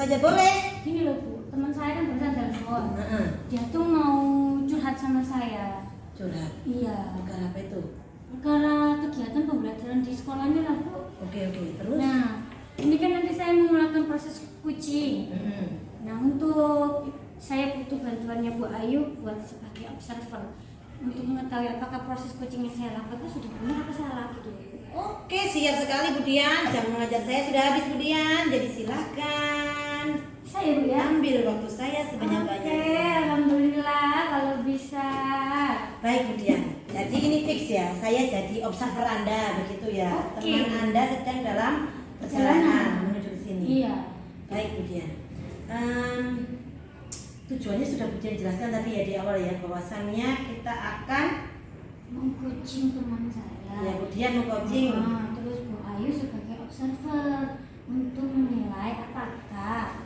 saja boleh. Gini loh Bu, teman saya kan barusan telepon. Dia tuh mau curhat sama saya. Curhat? Iya. Perkara apa itu? Perkara kegiatan pembelajaran di sekolahnya lah Bu. Oke, terus? Nah, ini kan nanti saya mau melakukan proses kucing. Nah, untuk saya butuh bantuannya Bu Ayu buat sebagai observer untuk mengetahui apakah proses coaching yang saya lakukan sudah benar atau salah gitu. Oke, siap sekali Bu Dian. Jam mengajar saya sudah habis Bu Dian. Jadi silahkan. Saya Bu ya. Ambil waktu saya sebanyak-banyaknya. Oke, alhamdulillah kalau bisa. Baik Bu Dian. Jadi ini fix ya. Saya jadi observer Anda begitu ya. Oke. Teman Anda sedang dalam perjalanan menuju ke sini. Iya. Baik Bu Dian. Tujuannya sudah Bu Dian jelaskan tadi ya di awal ya, bahwasannya kita akan mengcoaching teman saya. Ya Bu Dian mau coaching. Terus Bu Ayu sebagai observer untuk menilai apakah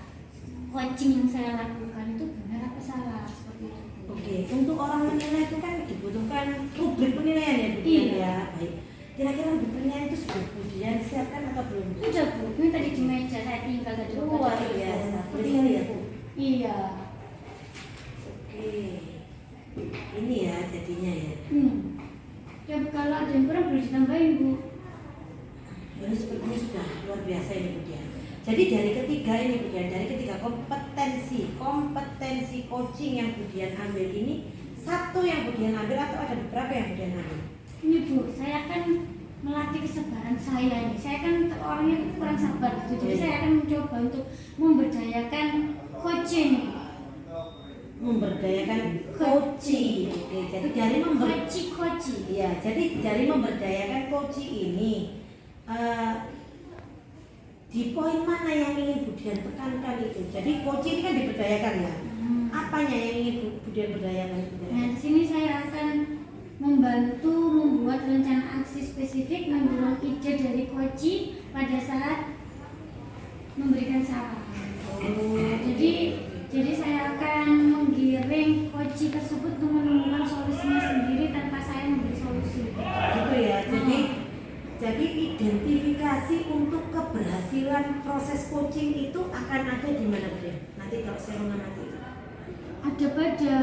coaching yang saya lakukan itu benar atau salah seperti itu. Oke, untuk orang menilai itu kan dibutuhkan rubrik penilaian ya Bu Dian ya. Baik. Kira-kira rubrik penilaian itu sudah Bu Dian siapkan atau belum? Sudah Bu, ini tadi di meja saya tinggal tadi. Luar biasa. Boleh sekali ya Bu? Iya. Oke. Ini ya jadinya ya. Ya kalau ada yang kurang boleh ditambahin Bu. Ini sepertinya sudah luar biasa ini Bu Dian. Jadi dari ketiga ini Bu Dian, dari ketiga kompetensi coaching yang Bu Dian ambil ini, satu yang Bu Dian ambil atau ada beberapa yang Bu Dian ambil? Ini Bu, saya akan melatih kesabaran saya ini. Saya kan orangnya kurang sabar gitu. Jadi saya akan mencoba untuk memberdayakan coaching. Memberdayakan coaching. Oke, jadi dari coaching. Iya, jadi dari memberdayakan coaching ini di poin mana yang ingin Bu Dian tekankan itu? Jadi coaching ini kan diberdayakan ya. Apanya yang ingin Bu Dian berdayakan? Nah, di sini saya akan membantu membuat rencana aksi spesifik mendorong ide dari coaching pada saat memberikan saran. Jadi saya akan menggiring coaching tersebut untuk menemukan solusinya sendiri tanpa saya memberi solusi. Gitu ya. Jadi identifikasi untuk keberhasilan proses coaching itu akan ada di mana Bu Dian? Nanti kalau saya mengamati itu. Ada pada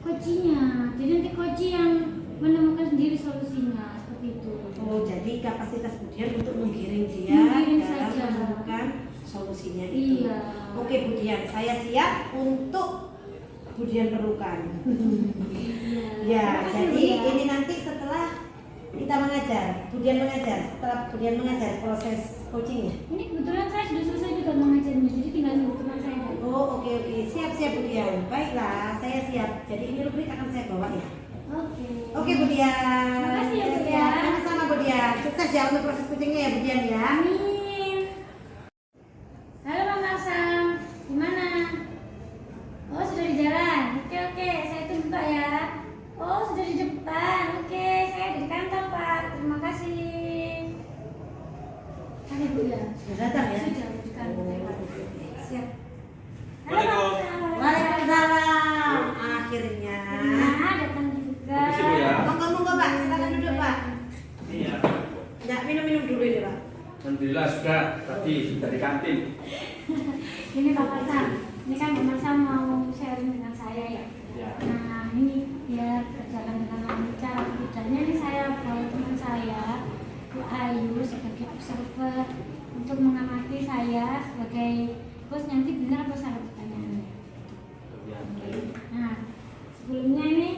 coachingnya. Jadi nanti coaching yang menemukan sendiri solusinya seperti itu. Oh, jadi kapasitas Bu Dian untuk menggiring dia Menggiring dalam saja. menemukan solusinya itu. Iya. Oke Bu Dian, saya siap untuk Bu Dian perlukan. Ya, jadi ini nanti setelah kita mengajar, Bu Dian mengajar, setelah Bu Dian mengajar proses coachingnya. Ini kebetulan saya sudah selesai juga mengajarnya, jadi tinggal nunggu teman saya. Oh, oke, siap Bu Dian. Baiklah, saya siap. Jadi ini rubrik akan saya bawa ya. Oke Bu Dian. Terima kasih ya Bu Saya Dian. siap. Sama-sama Bu Dian. Sukses ya untuk proses coachingnya ya Bu Dian ya. Amin. Halo Mama Asam, gimana? Oh sudah di jalan. Oke, saya tunggu Pak ya. Oh sudah di depan. Oke, saya di kantor Pak. Terima kasih. Kan Bu ya. Sudah datang ya? Sudah di kantor. Siap. Halo Mama Asam. Waalaikumsalam. Akhirnya. Nah, datang juga. Permisi, Bu ya. Monggo Pak, silakan duduk Pak. Iya. Nggak minum dulu ini Pak. Alhamdulillah sudah tadi sudah di kantin. Ini Pak Asam. Ini kan Mama Asam mau sharing dengan saya ya. Ya. Nah ini biar berjalan dengan lancar. Kemudiannya ini saya bawa teman saya Bu Ayu sebagai observer untuk mengamati saya sebagai host. Nanti benar apa salah pertanyaannya. Ya. Nah sebelumnya ini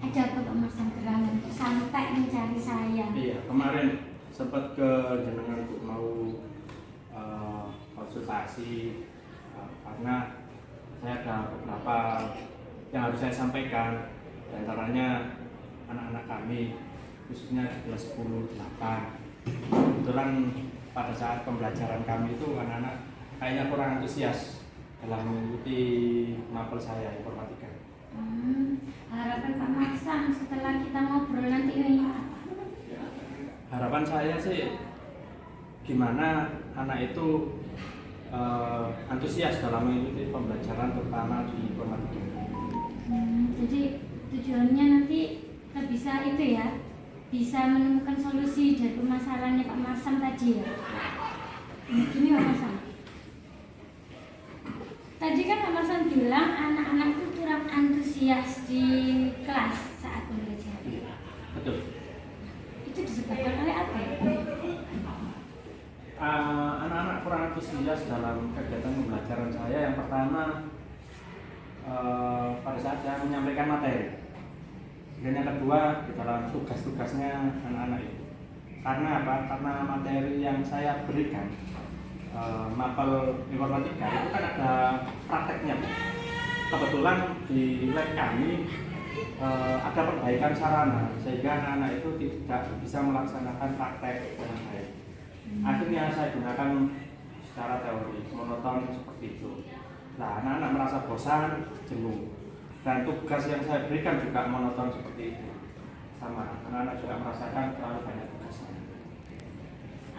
ada apa Pak Mas Anggerang untuk sampai mencari saya? Iya, kemarin sempat ke jenengan untuk mau konsultasi karena saya ada beberapa yang harus saya sampaikan, di antaranya anak-anak kami khususnya di kelas 10 8. Kebetulan pada saat pembelajaran kami itu anak-anak kayaknya kurang antusias dalam mengikuti mapel saya informatika. Harapan Pak Masang setelah kita ngobrol nanti ini apa? Harapan saya sih gimana anak itu antusias dalam mengikuti pembelajaran terutama di informatika. Jadi tujuannya nanti kita bisa itu ya, bisa menemukan solusi dari permasalahannya Pak Masam tadi ya. Gini Pak Masam. Betul. Itu disebabkan oleh apa ya? Anak-anak kurang antusias dalam kegiatan pembelajaran saya. Yang pertama, pada saat saya menyampaikan materi. Dan yang kedua, di dalam tugas-tugasnya anak-anak itu. Karena apa? Karena materi yang saya berikan, mapel informatika itu kan ada prakteknya. Kebetulan di lab kami ada perbaikan sarana sehingga anak-anak itu tidak bisa melaksanakan praktek dengan baik. Akhirnya saya gunakan secara teori, monoton seperti itu. Nah, anak-anak merasa bosan, jenuh. Dan tugas yang saya berikan juga monoton seperti itu. Sama, anak-anak juga merasakan terlalu banyak tugasnya.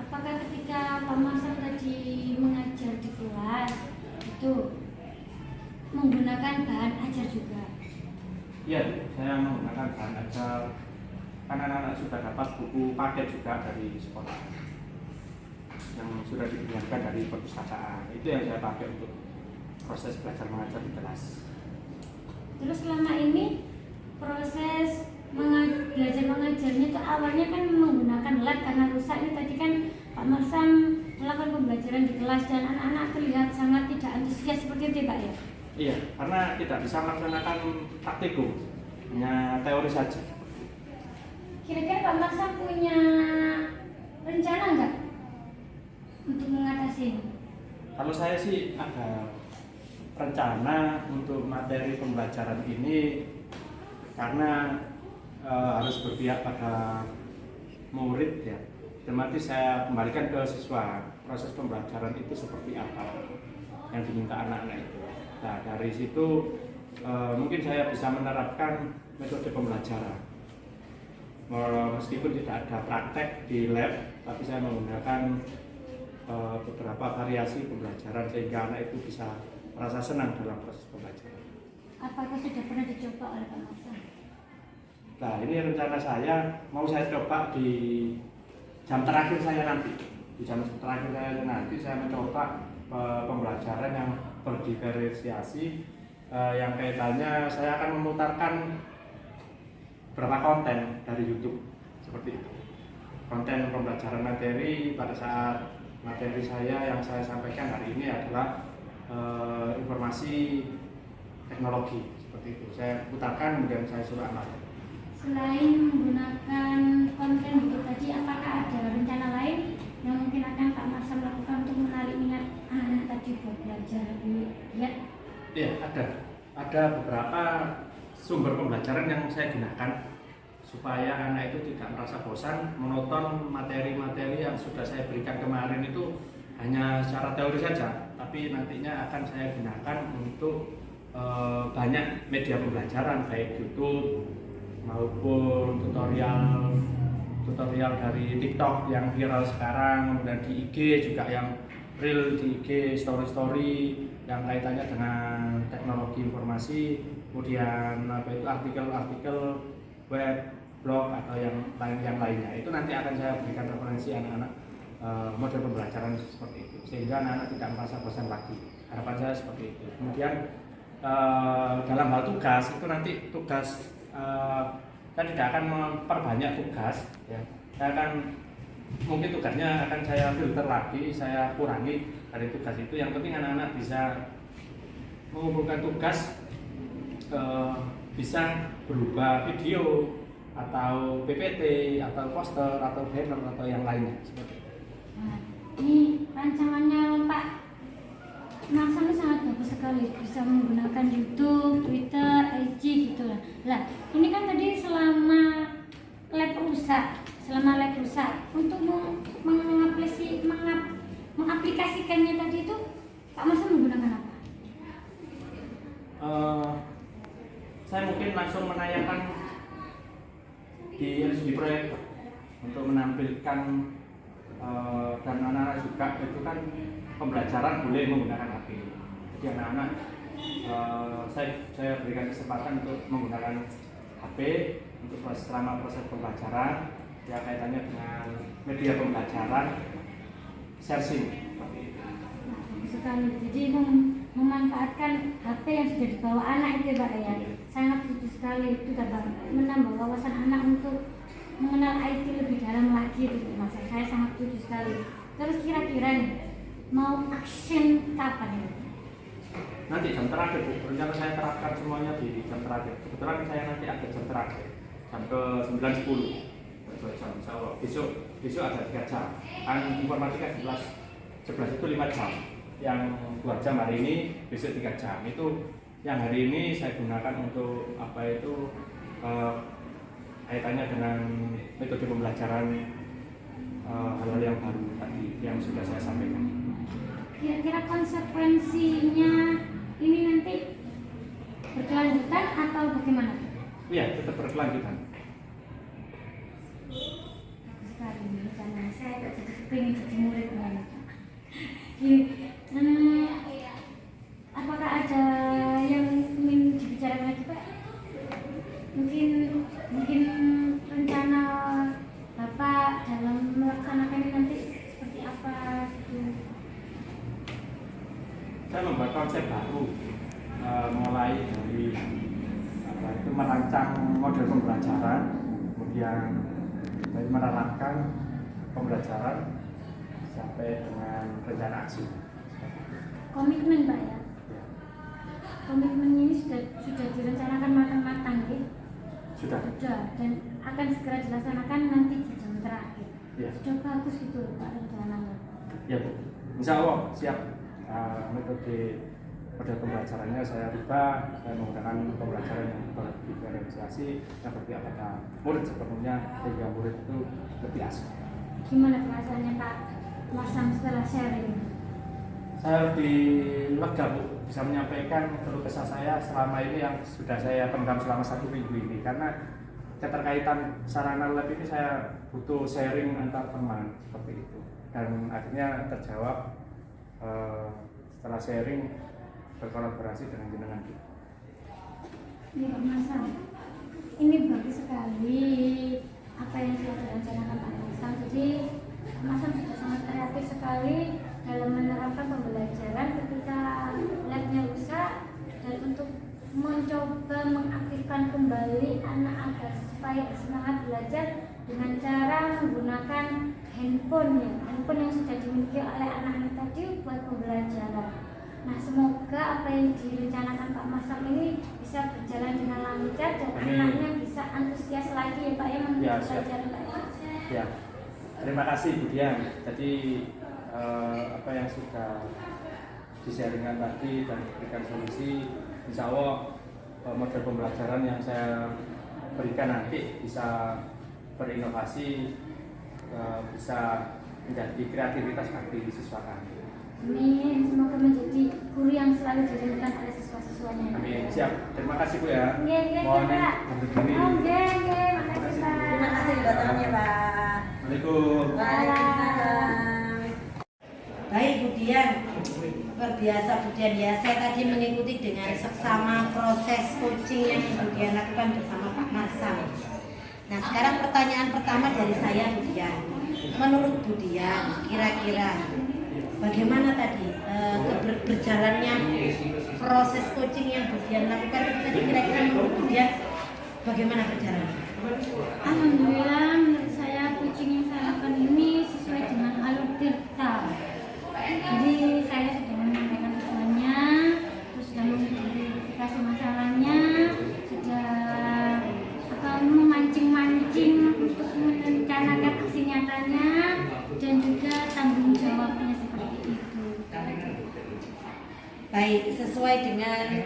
Apakah ketika Pak Marsam tadi mengajar di kelas itu menggunakan bahan ajar juga? Iya, saya menggunakan bahan ajar. Karena anak-anak sudah dapat buku paket juga dari sekolah yang sudah diberikan dari perpustakaan. Itu yang saya pakai untuk proses belajar mengajar di kelas. Terus selama ini proses belajar mengajarnya itu awalnya kan menggunakan lab karena rusak. Ini tadi kan Pak Marsam melakukan pembelajaran di kelas dan anak-anak terlihat sangat tidak antusias seperti itu Pak ya? Iya, karena tidak bisa melaksanakan praktikum, hanya teori saja. Kira-kira Pak Marsam punya rencana nggak untuk mengatasi ini? Kalau saya sih ada rencana untuk materi pembelajaran ini karena harus berpihak pada murid ya. Otomatis saya kembalikan ke siswa proses pembelajaran itu seperti apa yang diminta anak-anak itu. Nah dari situ mungkin saya bisa menerapkan metode pembelajaran. Meskipun tidak ada praktek di lab, tapi saya menggunakan beberapa variasi pembelajaran sehingga anak itu bisa merasa senang dalam proses pembelajaran. Apakah sudah pernah dicoba oleh Pak Marsam? Nah ini rencana saya mau saya coba di jam terakhir saya nanti. Di jam terakhir saya nanti saya mencoba pembelajaran yang berdiferensiasi yang kaitannya saya akan memutarkan beberapa konten dari YouTube seperti itu. Konten pembelajaran materi pada saat materi saya yang saya sampaikan hari ini adalah informasi teknologi seperti itu. Saya putarkan kemudian saya suruh anak. Selain menggunakan konten itu tadi, apakah ada rencana lain yang mungkin akan Pak Marsam lakukan untuk menarik minat anak-anak tadi buat belajar lebih giat? Iya, ada. Ada beberapa sumber pembelajaran yang saya gunakan supaya anak itu tidak merasa bosan, monoton materi-materi yang sudah saya berikan kemarin itu hanya secara teori saja, tapi nantinya akan saya gunakan untuk banyak media pembelajaran baik YouTube maupun tutorial dari TikTok yang viral sekarang, kemudian di IG juga yang real di IG, story yang kaitannya dengan teknologi informasi, kemudian artikel-artikel web, blog atau yang lainnya. Itu nanti akan saya berikan referensi anak-anak model pembelajaran seperti itu sehingga anak-anak tidak merasa bosan lagi. Harapan saya seperti itu. Kemudian dalam hal tugas itu nanti tugas saya tidak akan memperbanyak tugas ya. Saya akan mungkin tugasnya akan saya filter lagi, saya kurangi dari tugas itu. Yang penting anak-anak bisa mengumpulkan tugas bisa berupa video atau PPT atau poster atau banner atau yang lainnya seperti itu. Nah, ini rancangannya Pak Marsam ini sangat bagus sekali, bisa menggunakan YouTube, Twitter, IG gitu lah. Lah, ini kan tadi selama lab rusak untuk mengaplikasikannya tadi itu Pak Marsam menggunakan apa? Saya mungkin langsung menayangkan di LCD proyektor untuk menampilkan dan anak-anak juga itu kan pembelajaran boleh menggunakan HP. Jadi anak-anak saya berikan kesempatan untuk menggunakan HP untuk selama proses pembelajaran yang kaitannya dengan media pembelajaran sharing. Sekali, jadi memanfaatkan HP yang sudah dibawa anak itu Pak ya, sangat bagus sekali itu dapat menambah wawasan anak untuk mengenal IT lebih dalam lagi gitu Mas. Saya sangat setuju sekali. Terus kira-kira nih mau action kapan ini? Nanti jam terakhir Bu, rencana saya terapkan semuanya di jam terakhir. Kebetulan saya nanti ada jam terakhir, jam ke 9.10, 2 jam insya Allah. Besok ada 3 jam. Kan informatika 11 itu 5 jam. Yang 2 jam hari ini, besok 3 jam. Itu yang hari ini saya gunakan untuk apa itu kaitannya dengan metode pembelajaran hal-hal yang baru tadi yang sudah saya sampaikan. Kira-kira konsekuensinya ini nanti berkelanjutan atau bagaimana? Iya, tetap berkelanjutan. Bagus sekali nih, karena saya kok jadi kepingin jadi murid banget. Apakah ada yang ingin dibicarakan lagi Pak? Mungkin rencana Bapak dalam melaksanakan ini nanti seperti apa gitu? Saya membuat konsep baru, mulai dari merancang model pembelajaran, kemudian dari menerapkan pembelajaran sampai dengan rencana aksi. Komitmen Pak ya? Komitmen ini sudah direncanakan matang-matang ya? Sudah. Dan akan segera dilaksanakan nanti di jam terakhir. Ya. Sudah bagus gitu loh Pak rencananya. Ya Bu, insya Allah siap. Metode pembelajarannya saya rubah, saya menggunakan pembelajaran yang berdiferensiasi yang berpihak pada murid sepenuhnya sehingga murid itu lebih asik. Gimana perasaannya Pak Masam setelah sharing? Saya lebih lega Bu, bisa menyampaikan keluh kesah saya selama ini yang sudah saya pendam selama 1 minggu ini, karena keterkaitan sarana lab ini saya butuh sharing antar teman seperti itu, dan akhirnya terjawab setelah sharing berkolaborasi dengan jenengan kita. Ini Pak Masam, ini bagus sekali apa yang sudah direncanakan Pak Masam. Jadi Pak Masam sudah sangat kreatif sekali dalam menerapkan pembelajaran ketika labnya rusak, dan untuk mencoba mengaktifkan kembali anak agar supaya semangat belajar dengan cara menggunakan handphone yang sudah dimiliki oleh anak-anak tadi buat pembelajaran. Nah, semoga apa yang direncanakan Pak Masam ini bisa berjalan dengan lancar dan anaknya bisa antusias lagi ya Pak ya mengikuti pelajaran Pak ya. Ya, terima kasih Bu Dian. Jadi apa yang sudah di-sharingkan tadi dan diberikan solusi, insya Allah model pembelajaran yang saya berikan nanti bisa berinovasi, bisa menjadi kreativitas bagi siswa kami. Amin, semoga menjadi guru yang selalu dirindukan oleh siswa-siswanya. Amin, siap. Terima kasih Bu ya. Nggih, Mohon Pak. undur diri. Nggih, makasih Pak. Terima kasih kedatangannya Pak. Assalamualaikum. Waalaikumsalam. Baik Bu Dian, luar biasa Bu Dian ya. Saya tadi mengikuti dengan seksama proses coaching yang Bu Dian lakukan bersama Pak Masam. Nah, sekarang pertanyaan pertama dari saya Bu Dian. Menurut Bu Dian, kira-kira bagaimana tadi berjalannya proses coaching yang Bu Dian lakukan itu tadi, kira-kira menurut Bu Dian bagaimana berjalannya? Alhamdulillah, menurut saya coaching yang saya lakukan ini sesuai dengan alur tirta. Jadi saya sudah menyampaikan tujuannya, terus sudah mengidentifikasi masalahnya, sudah memancing-mancing untuk merencanakan aksi nyatanya, dan juga tanggung jawabnya seperti itu. Baik, sesuai dengan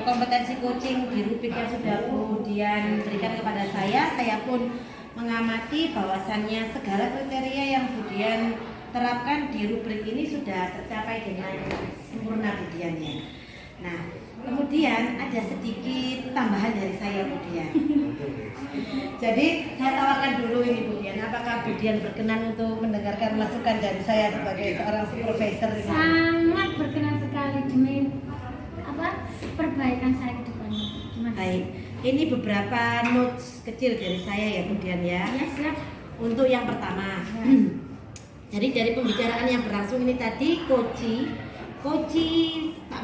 kompetensi coaching di rubrik yang sudah Bu Dian berikan kepada saya pun mengamati bahwasannya segala kriteria yang Bu Dian terapkan di rubrik ini sudah tercapai dengan sempurna Bu Dian ya. Nah, kemudian ada sedikit tambahan dari saya Bu Dian. Jadi saya tawarkan dulu ini Bu Dian, apakah Bu Dian berkenan untuk mendengarkan masukan dari saya sebagai seorang supervisor ini? Sangat berkenan sekali demi perbaikan saya ke depannya. Gimana? Baik, ini beberapa notes kecil dari saya ya Bu Dian ya. Ya, siap. Untuk yang pertama, jadi dari pembicaraan yang berlangsung ini tadi, Pak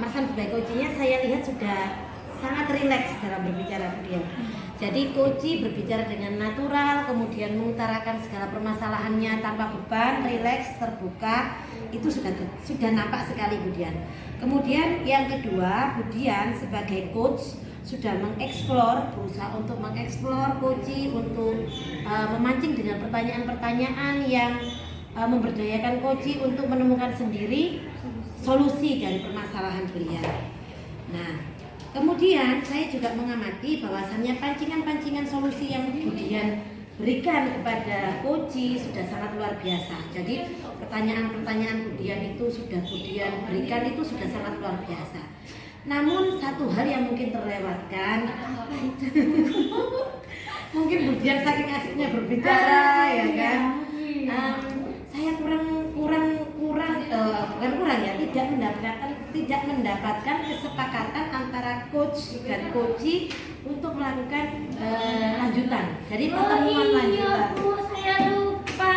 Masam sebagai coachnya saya lihat sudah sangat rileks dalam berbicara Bu Dian. Jadi coach berbicara dengan natural, kemudian mengutarakan segala permasalahannya tanpa beban, rileks, terbuka. Itu sudah nampak sekali Budian. Kemudian yang kedua, Budian sebagai coach sudah berusaha untuk mengeksplor coach untuk memancing dengan pertanyaan-pertanyaan yang memberdayakan coach untuk menemukan sendiri solusi dari permasalahan beliau. Nah, kemudian saya juga mengamati bahwasannya pancingan-pancingan solusi yang Budian berikan kepada coach sudah sangat luar biasa. Jadi pertanyaan-pertanyaan Budian itu sudah Budian berikan itu sudah sangat luar biasa. Namun satu hal yang mungkin terlewatkan, mungkin Budian saking asiknya berbicara ya kan. Saya tidak mendapatkan kesepakatan antara coach dan coach untuk melakukan lanjutan. Jadi pertemuan lanjutan. Bu, saya lupa.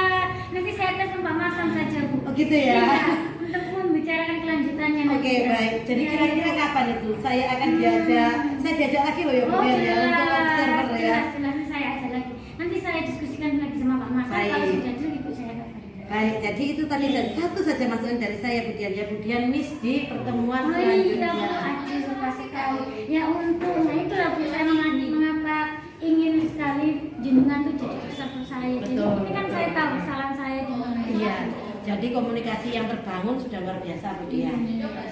Nanti saya telepon Pak Masam saja, Bu. Oh gitu ya. Iya, untuk membicarakan kelanjutannya. Oke, baik. Jadi kira-kira kapan itu saya akan diajak lagi loh ya Budian ya untuk observer ya. Jelas, saya ajak lagi. Nanti saya diskusikan lagi sama Pak Masam. Baik. Kalau sudah dulu Ibu saya kabarin. Baik, jadi itu tadi satu saja masukan dari saya Budian ya. Budian miss di pertemuan Oh iya, selanjutnya. aduh suka sekali. Ya untungnya itulah Bu saya mengapa ingin sekali jenengan tuh jadi observer saya. Jadi Betul, ini kan betul. saya tahu kesalahan saya di mana. Iya, jadi komunikasi yang terbangun sudah luar biasa Budian.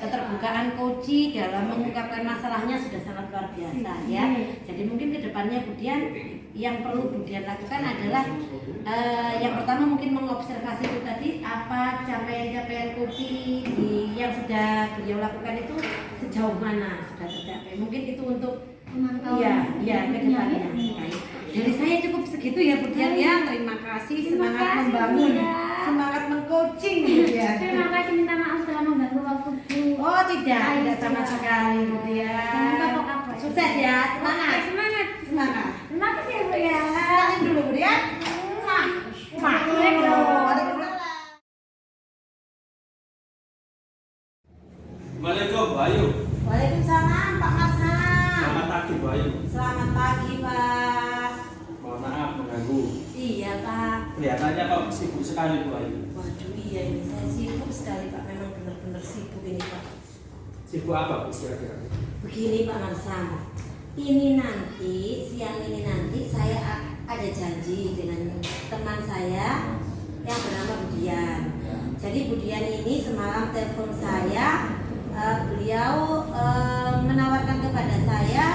Keterbukaan coach dalam mengungkapkan masalahnya sudah sangat luar biasa ya. Jadi mungkin kedepannya Budian yang perlu Budian lakukan adalah yang pertama mungkin mengobservasi itu tadi apa capaian-capaian coach yang sudah beliau lakukan itu sejauh mana sudah tercapai. Mungkin itu untuk Pemantauan. iya kedepannya. Baik. Dari saya cukup segitu ya Budian ya. Terima kasih, semangat kasih, membangun, Bu, ya. semangat mengcoaching Budian. Terima kasih, minta maaf telah mengganggu waktu Bu. Oh tidak sama sekali Budian. Jangan kapok-kapok. Sukses ya, semangat. Semangat. Semangat. Terima kasih Bu ya. Salim dulu Budian. Assalamualaikum Bayu. Waalaikumsalam Pak Masam. Selamat pagi Bayu. Selamat pagi Pak. Mohon maaf mengganggu. Iya Pak. Kelihatannya kok sibuk sekali Bayu. Waduh iya ini saya sibuk sekali Pak. Memang benar-benar sibuk ini Pak. Sibuk apa Bu kira-kira? Begini Pak Marsam, ini nanti siang ini nanti saya ada janji dengan teman saya yang bernama Budian. Jadi Budian ini semalam telepon saya, beliau menawarkan kepada saya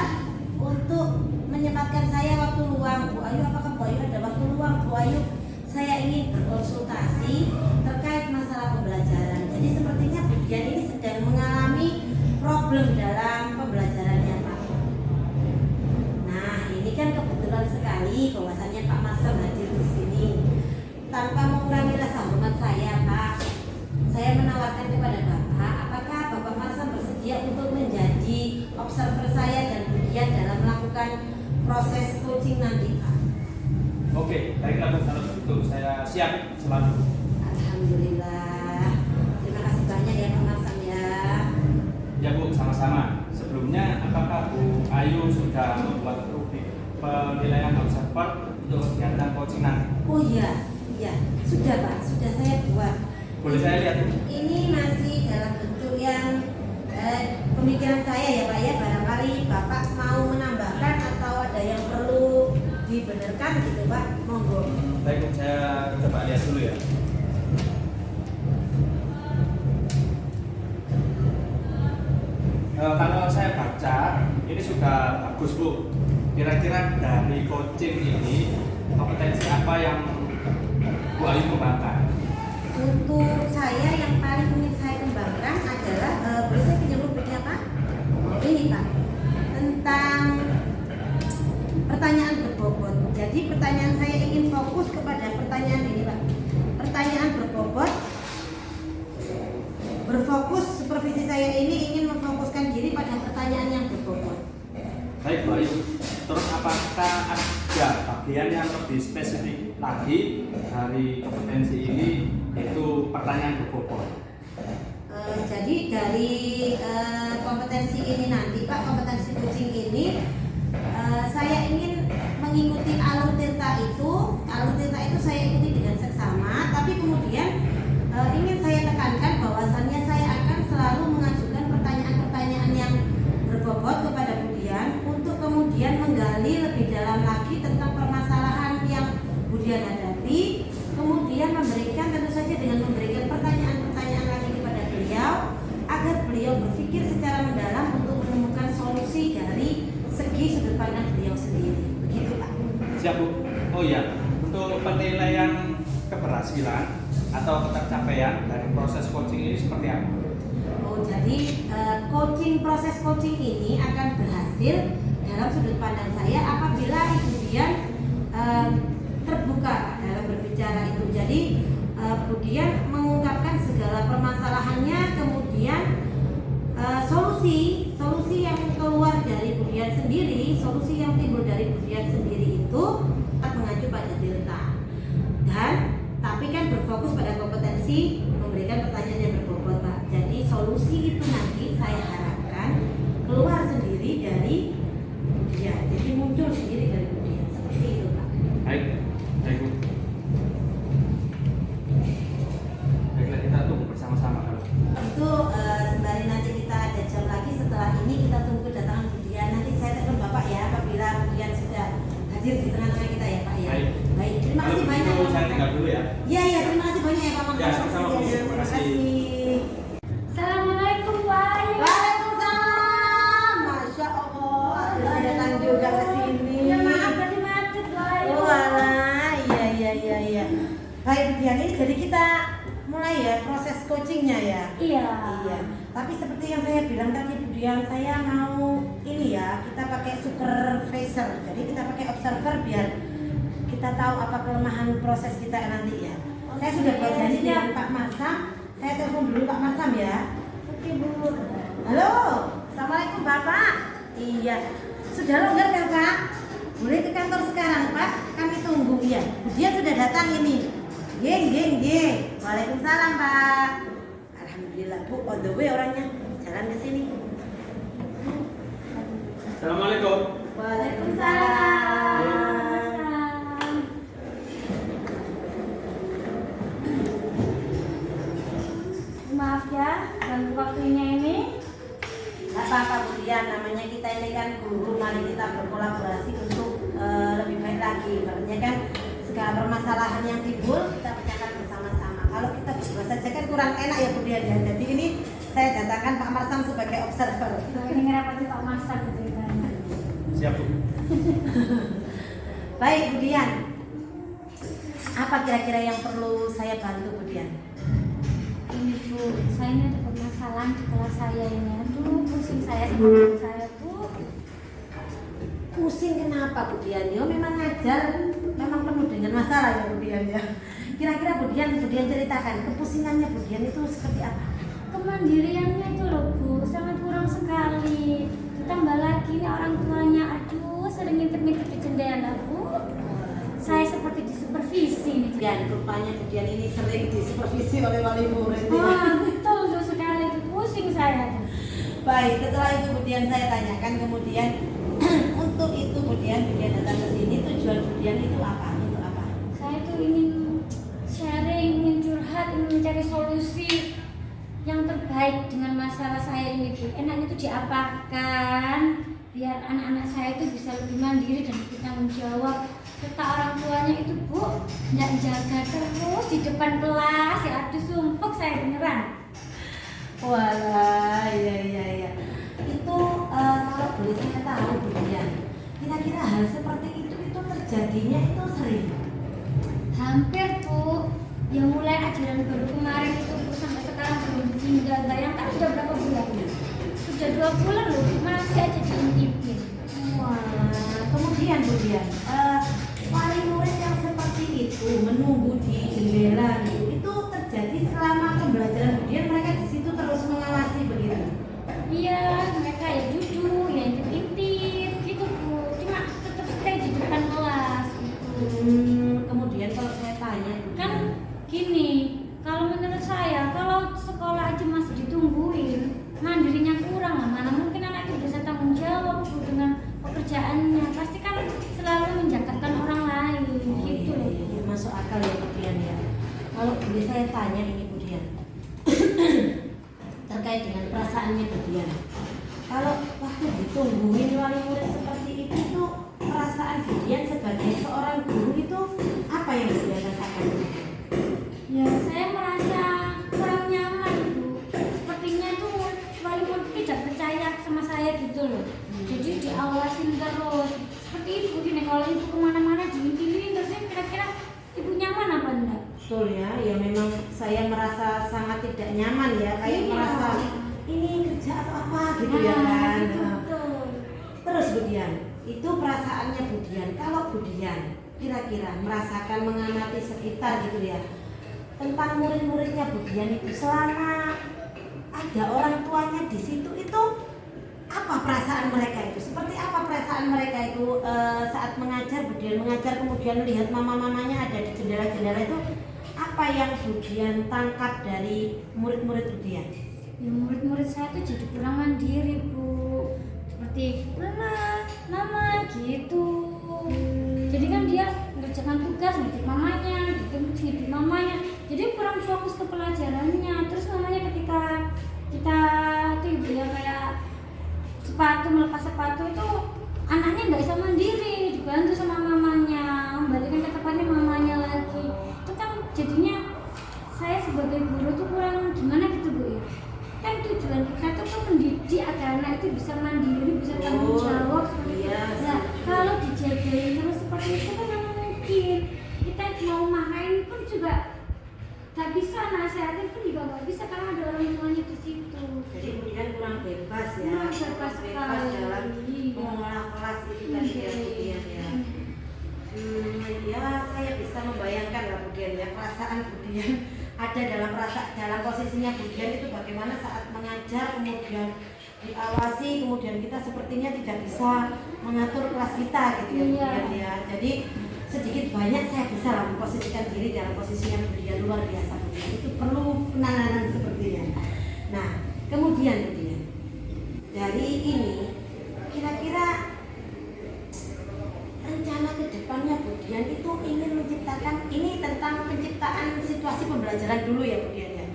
untuk menyempatkan saya waktu luang. Bu Ayu, apakah Bu Ayu ada waktu luang? Bu Ayu, saya ingin berkonsultasi terkait masalah pembelajaran. Jadi sepertinya Budian ini sedang mengalami problem dalam pembelajarannya Pak. Nah ini kan kebetulan sekali bahwasannya Pak Masam hadir di sini. Tanpa mengurangi rasa hormat saya Pak, saya menawarkan kepada Bapak, apakah Bapak Masam bersedia untuk menjadi observer saya dan Budian dalam melakukan proses coaching nanti Pak? Oke, baiklah Bu, kalau begitu saya siap selalu. Alhamdulillah. Terima kasih banyak ya Pak Masam ya. Ya Bu, sama-sama. Sebelumnya, apakah Bu Ayu sudah membuat rubrik penilaian observer untuk kegiatan coaching nanti? Oh iya, iya sudah Pak, sudah saya buat. Boleh saya lihat Bu? Ini masih dalam bentuk yang pemikiran saya ya Pak ya. Barangkali Bapak mau menambahkan atau ada yang perlu dibenarkan gitu Pak, monggo. Baik Bu, saya coba lihat dulu ya. Kalau saya baca, ini sudah bagus Bu. Kira-kira dari coaching ini, kompetensi apa yang Bu Ayu kembangkan? Untuk saya yang paling ingin saya kembangkan adalah boleh saya pinjam rubriknya Pak? Ini Pak, tentang pertanyaan berbobot. Jadi pertanyaan saya ingin fokus kepada pertanyaan ini Pak. Pertanyaan berbobot, berfokus, supervisi saya ini ingin memfokuskan diri pada pertanyaan yang berbobot. Baik Bu Ayu, terus apakah ada bagian yang lebih spesifik lagi dari kompetensi ini, yaitu pertanyaan berbobot? Jadi dari kompetensi ini nanti Pak, kompetensi coaching ini saya ingin mengikuti alur tirta itu saya ikuti dengan seksama, tapi kemudian ingin saya tekankan bahwasannya saya akan selalu mengajukan pertanyaan-pertanyaan yang berbobot kepada Budian untuk kemudian menggali lebih dalam lagi tentang permasalahan yang Budian hadapi, kemudian memberikan tentu saja dengan memberikan pertanyaan-pertanyaan lagi kepada beliau agar beliau berpikir secara mendalam untuk menemukan solusi dari segi sudut pandang beliau sendiri. Begitu Pak. Siap Bu. Oh iya, untuk penilaian keberhasilan atau tercapaian dari proses coaching ini seperti apa? Oh, jadi proses coaching ini akan berhasil dalam sudut pandang saya apabila Ibu Dian terbuka dalam berbicara itu. Jadi Budian mengungkapkan segala permasalahannya, kemudian solusi yang keluar dari Budian sendiri, solusi yang timbul dari Budian sendiri itu mengacu pada delta. Dan tapi kan berfokus pada kompetensi memberikan pertanyaan yang berbobot Pak. Jadi solusi itu nanti saya harapkan keluar sendiri dari Budian. Jadi muncul sendiri dari Budian. Seperti itu Pak. Baik, baik Bu. Baiklah, kita tunggu bersama-sama kalau. Itu sembari nanti kita ada jam lagi setelah ini kita tunggu kedatangan Budian. Nanti saya telepon Bapak ya apabila Budian sudah hadir di tengah-tengah kita ya Pak ya. Baik. Baik, terima kasih Kalau banyak. begitu, saya tinggal dulu ya. Iya, terima kasih banyak ya Pak Mang. Ya, sama-sama, Bu. Terima kasih. Assalamualaikum Pak Ayu. Waalaikumsalam. Masya Allah. Sudah datang juga ke sini. Ya maaf tadi macet Pak Ayu. Oh alah, iya. Baik Budian, ini jadi kita mulai ya proses coachingnya ya. Iya. Iya. Tapi seperti yang saya bilang tadi Budian, saya mau ini ya, kita pakai supervisor. Jadi kita pakai observer biar kita tahu apa kelemahan proses kita nanti ya. Saya sudah buat janji dengan Pak Masam. Saya telepon dulu Pak Masam ya. Oke Bu. Halo, Assalamualaikum Bapak. Iya, sudah longgar kan Pak? Boleh ke kantor sekarang Pak? Kami tunggu ya. Budian sudah datang ini. Geng. Waalaikumsalam Pak. Alhamdulillah Bu, on the way orangnya. Jalan ke sini. Assalamualaikum. Waalaikumsalam. Maaf ya, ganggu waktunya ini. Gak apa-apa Budian, namanya kita ini kan guru, mari kita berkolaborasi untuk lebih baik lagi. Makanya kan segala permasalahan yang timbul kita pecahkan bersama-sama. Kalau kita berdua saja kan kurang enak ya Budian ya. Jadi ini saya datangkan Pak Marsam sebagai observer. Ini ngerapati Pak Masak ceritanya. Siap Bu. Baik Budian, apa kira-kira yang perlu saya bantu Budian? Ini Bu, saya ini ada permasalahan di kelas saya ini. Aduh, pusing saya sama guru saya Bu. Pusing kenapa Budian? Yo memang ngajar, memang penuh dengan masalah ya Budian ya. Kira-kira Budian ceritakan kepusingannya Budian itu seperti apa? Kemandiriannya itu loh Bu, sangat kurang sekali. Ditambah lagi ini orang tuanya, aduh sering ngintip-ngintip di jendela Bu. Saya seperti disupervisi nih. Dan rupanya Budian ini sering disupervisi oleh wali murid. Wah betul tuh sekali, pusing saya. Baik, setelah itu Budian saya tanyakan kemudian untuk itu Budian datang ke sini, tujuan Budian itu apa? Untuk apa? Saya tuh ingin sharing, ingin curhat, ingin mencari solusi yang terbaik dengan masalah saya ini Bu. Enaknya itu diapakan biar anak-anak saya itu bisa lebih mandiri dan lebih tanggung jawab, serta orang tuanya itu Bu nggak jaga terus di depan kelas ya. Aduh sumpek saya beneran. Walah, iya. Itu kalau boleh saya tahu Budian, kira-kira hal seperti itu terjadinya itu sering? Hampir Bu, yang mulai ajaran baru kemarin itu Bu sampai sekarang belum ditinggal. Yang tak sudah berapa bulan? Sudah 2 bulan loh, masih aja diintipin. Wah, kemudian Budian, wali murid yang seperti itu menunggu di jendela itu terjadi selama pembelajaran Budian, mereka di situ terus mengawasi begitu. Iya, mereka ya duduk, ya intip-intip gitu Bu. Cuma tetap stay di depan kelas gitu. Kemudian kalau saya tanya Kan gini, kalau menurut saya kalau sekolah aja masih ditungguin, mandirinya kurang lah. Mana mungkin anak itu bisa tanggung jawab Bu dengan pekerjaannya. Pasti kan selalu menjaga boleh saya tanya ini Bu Dian terkait dengan perasaannya Bu Dian. Kalau waktu ditungguin wali murid seperti itu tuh perasaan Bu Dian sebagai seorang guru itu apa yang Bu Dian rasakan? Ya, saya merasa kurang nyaman, Bu. Sepertinya tuh wali murid tidak percaya sama saya gitu loh. Jadi diawasin terus. Seperti ibu gini, kalau ibu kemana-mana diintilin terus, kira-kira ibu nyaman apa enggak? Betul ya, ya memang saya merasa sangat tidak nyaman ya, kayak Iya. merasa ini kerja atau apa gitu ya Nah, kan. gitu, betul. Terus Bu Dian, itu perasaannya Bu Dian. Kalau Bu Dian kira-kira merasakan mengamati sekitar gitu ya, tentang murid-muridnya Bu Dian itu selama ada orang tuanya di situ itu apa perasaan mereka itu? Seperti apa perasaan mereka itu saat mengajar Bu Dian mengajar kemudian lihat mama-mamanya ada di jendela-jendela itu, apa yang Bu Dian tangkap dari murid-murid Bu Dian? Ya, murid-murid saya tuh jadi kurang mandiri, Bu. Seperti mama gitu. Jadi kan dia mengerjakan tugas ngedit mamanya, ngedit mamanya. Jadi kurang fokus ke pelajarannya. Terus mamanya ketika kita tuh ibu ya kayak sepatu, melepas sepatu itu anaknya nggak bisa mandiri, dibantu sama mamanya, membalikan ke tempatnya mamanya lagi. Itu kan jadinya saya sebagai guru tuh kurang gimana gitu Bu ya. Kan tujuan kita tuh mendidik agar anak itu bisa mandiri, bisa tanggung jawab. Iya. Nah, kalau dijagain terus seperti itu kan nggak mungkin. Kita mau marahin pun juga nggak bisa, nasihatin pun juga nggak bisa karena ada orang tuanya di situ. Jadi Bu Dian kurang bebas ya, Kurang bebas sekali. dalam Iya. mengolah kelas itu tadi ya Bu Dian ya. Ya saya bisa membayangkan lah Bu Dian ya, perasaan Bu Dian ada dalam posisinya Bu Dian itu bagaimana saat mengajar kemudian diawasi, kemudian kita sepertinya tidak bisa mengatur kelas kita gitu ya Bu Iya. Dian ya. Jadi sedikit banyak saya bisa lah memposisikan diri dalam posisinya Bu Dian, luar biasa Bu Dian. Itu perlu penanganan sepertinya. Nah kemudian Bu Dian, dari ini kira-kira rencana ke depannya Bu Dian itu ingin menciptakan, ini tentang penciptaan situasi pembelajaran dulu ya Bu Dian ya.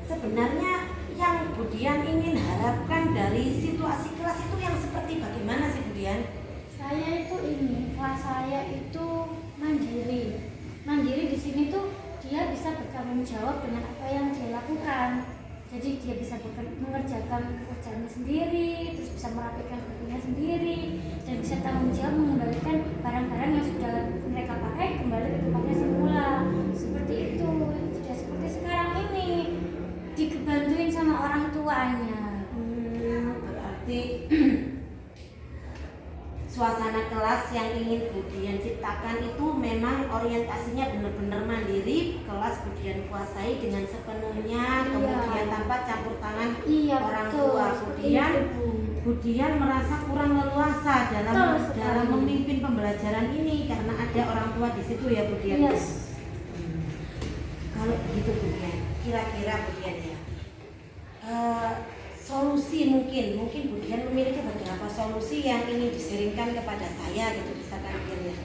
Sebenarnya yang Bu Dian ingin harapkan dari situasi kelas itu yang seperti bagaimana sih Bu Dian? Saya itu ini, kelas saya itu mandiri. Mandiri di sini tuh dia bisa bertanggung jawab dengan apa yang dia lakukan. Jadi dia bisa mengerjakan pekerjaannya sendiri, terus bisa merapikan bukunya sendiri, dan bisa tanggung jawab mengembalikan barang-barang yang sudah mereka pakai kembali ke tempatnya semula. Seperti itu, tidak seperti sekarang ini dibantuin sama orang tuanya. Berarti suasana kelas yang ingin Bu Dian ciptakan itu memang orientasinya benar-benar mandiri, kelas Bu Dian kuasai dengan sepenuhnya, kemudian tanpa campur tangan orang tua. Bu Dian merasa kurang leluasa dalam memimpin pembelajaran ini karena ada orang tua di situ ya Bu Dian. Yes. Kalau begitu Bu Dian, kira-kira Bu Dian ya, solusi mungkin Bu Dian memiliki beberapa solusi yang ingin diseringkan kepada saya gitu misalkan ya.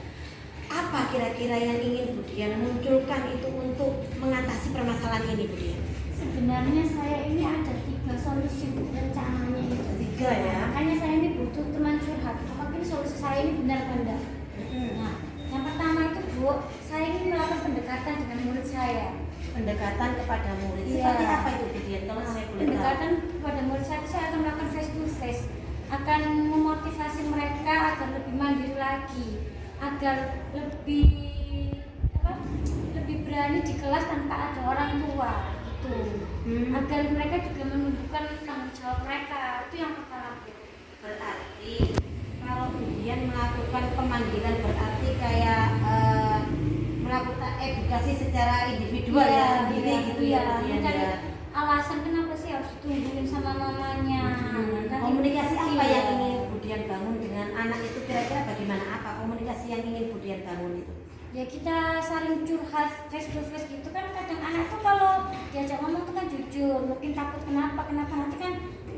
Apa kira-kira yang ingin Bu Dian munculkan itu untuk mengatasi permasalahan ini Bu Dian? Sebenarnya saya ini ada 3 solusi rencananya itu. 3 ya. Makanya saya ini butuh teman curhat. Apakah solusi saya ini benar apa enggak? Nah, yang pertama itu Bu, saya ingin melakukan pendekatan dengan murid saya. Pendekatan kepada murid. Iya. Seperti apa itu Bu Dian? Kalau saya boleh tahu. Pendekatan kepada murid saya akan melakukan face to face. Akan memotivasi mereka agar lebih mandiri lagi, agar lebih berani di kelas tanpa ada orang tua gitu. Agar mereka juga menunjukkan tanggung jawab mereka. Itu yang pertama. Berarti kalau Bu Dian melakukan pemanggilan berarti kayak melakukan edukasi secara individual ya sendiri gitu ya Bu Dian Mencari ya. alasan kenapa sih harus ditungguin sama mamanya. Nanti Komunikasi apa iya. yang ingin Bu Dian bangun dengan anak itu kira-kira bagaimana? Apa komunikasi yang ingin Bu Dian bangun itu? Ya kita saling curhat face to face gitu kan, kadang anak tuh kalau diajak ngomong tuh kan jujur, mungkin takut kenapa nanti kan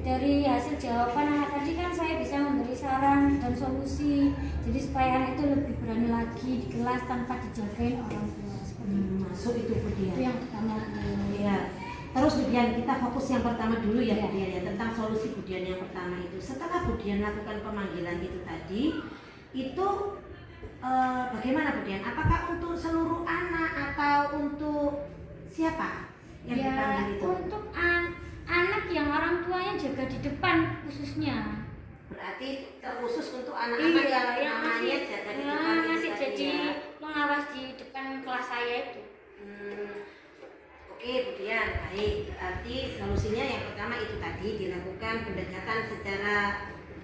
dari hasil jawaban anak tadi kan saya bisa memberi saran dan solusi, jadi supaya anak itu lebih berani lagi di kelas tanpa dijagain orang tua. Masuk itu Bu Dian. Itu yang pertama Bu. Iya. Terus Bu Dian, kita fokus yang pertama dulu ya Iya. Bu Dian ya, tentang solusi Bu Dian yang pertama itu. Setelah Bu Dian lakukan pemanggilan itu tadi, itu bagaimana Bu Dian? Apakah untuk seluruh anak atau untuk siapa yang Ya, dipanggil itu? untuk anak yang orang tuanya jaga di depan khususnya. Berarti terkhusus untuk anak-anak yang namanya jaga di depan itu masih tadi jadi ya. pengawas di depan kelas saya itu. Oke Bu Dian, baik. Berarti solusinya yang pertama itu tadi dilakukan pendekatan secara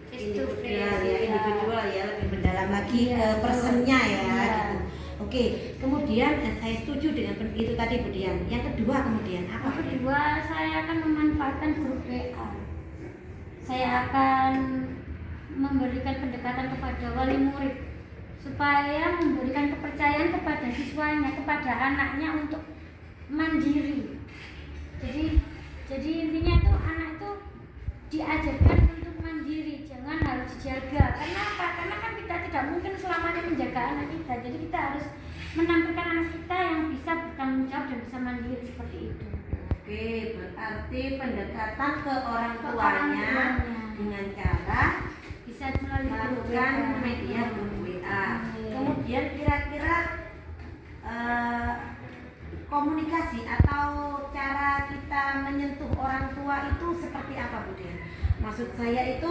Face to individual face, ya, ya. individual ya, lebih mendalam lagi Iya, ke personnya ya. iya. Gitu. Oke, kemudian saya setuju dengan itu tadi Bu Dian. Yang kedua kemudian apa? Yang Bu Dian? kedua, saya akan memanfaatkan grup WA. Saya akan memberikan pendekatan kepada wali murid supaya memberikan kepercayaan kepada siswanya, kepada anaknya untuk mandiri. Jadi intinya itu anak itu diajarkan untuk mandiri, jangan harus dijaga. Karena apa? Karena kan kita tidak mungkin selamanya menjaga anak kita. Jadi kita harus menampilkan anak kita yang bisa bertanggung jawab dan bisa mandiri seperti itu. Oke, berarti pendekatan ke orang Ke orang tuanya tuanya. dengan cara Bisa melalui grup melakukan WA. media grup WA. Iya. Kemudian kira-kira komunikasi atau cara kita menyentuh orang tua itu seperti apa Bu Dian? Maksud saya itu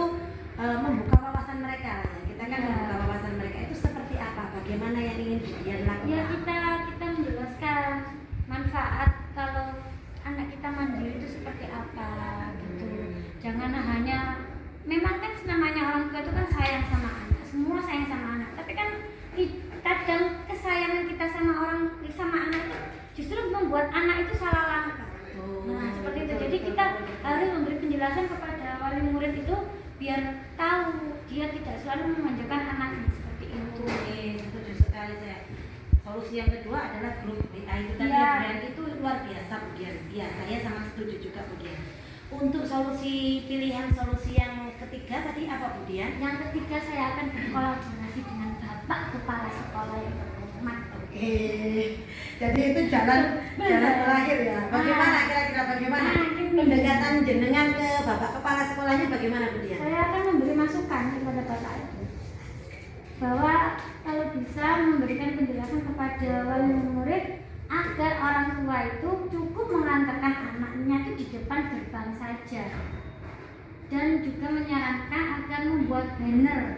membuka wawasan mereka lah ya. Kita kan Iya. membuka wawasan mereka itu seperti apa? Bagaimana yang ingin Bu Dian lakukan? Ya kita menjelaskan manfaat kalau anak kita mandiri itu seperti apa gitu. Jangan hanya memang kan namanya orang tua itu kan sayang sama anak, semua sayang sama anak. Tapi kan kadang kesayangan kita sama anak itu justru membuat anak itu salah langkah. Nah seperti itu. Jadi kita harus memberi penjelasan kepada wali murid itu biar tahu dia tidak selalu memanjakan anaknya seperti itu. Oke, setuju sekali saya. Solusi yang kedua adalah grup WA itu tadi Iya. Bu Dian, itu luar biasa Bu Dian. Iya, saya sangat setuju juga Bu Dian. Untuk pilihan solusi yang ketiga tadi apa Bu Dian? Yang ketiga saya akan berkolaborasi dengan Bapak Kepala Sekolah yang terhormat. Oke, jadi itu jalan terakhir ya. Bagaimana kira-kira bagaimana Nah, ini. pendekatan jenengan ke Bapak Kepala Sekolahnya bagaimana Bu Dian? Saya akan memberi masukan kepada Bapak itu bahwa kalau bisa memberikan penjelasan kepada wali murid agar orang tua itu cukup mengantarkan anaknya itu di depan gerbang saja, dan juga menyarankan agar membuat banner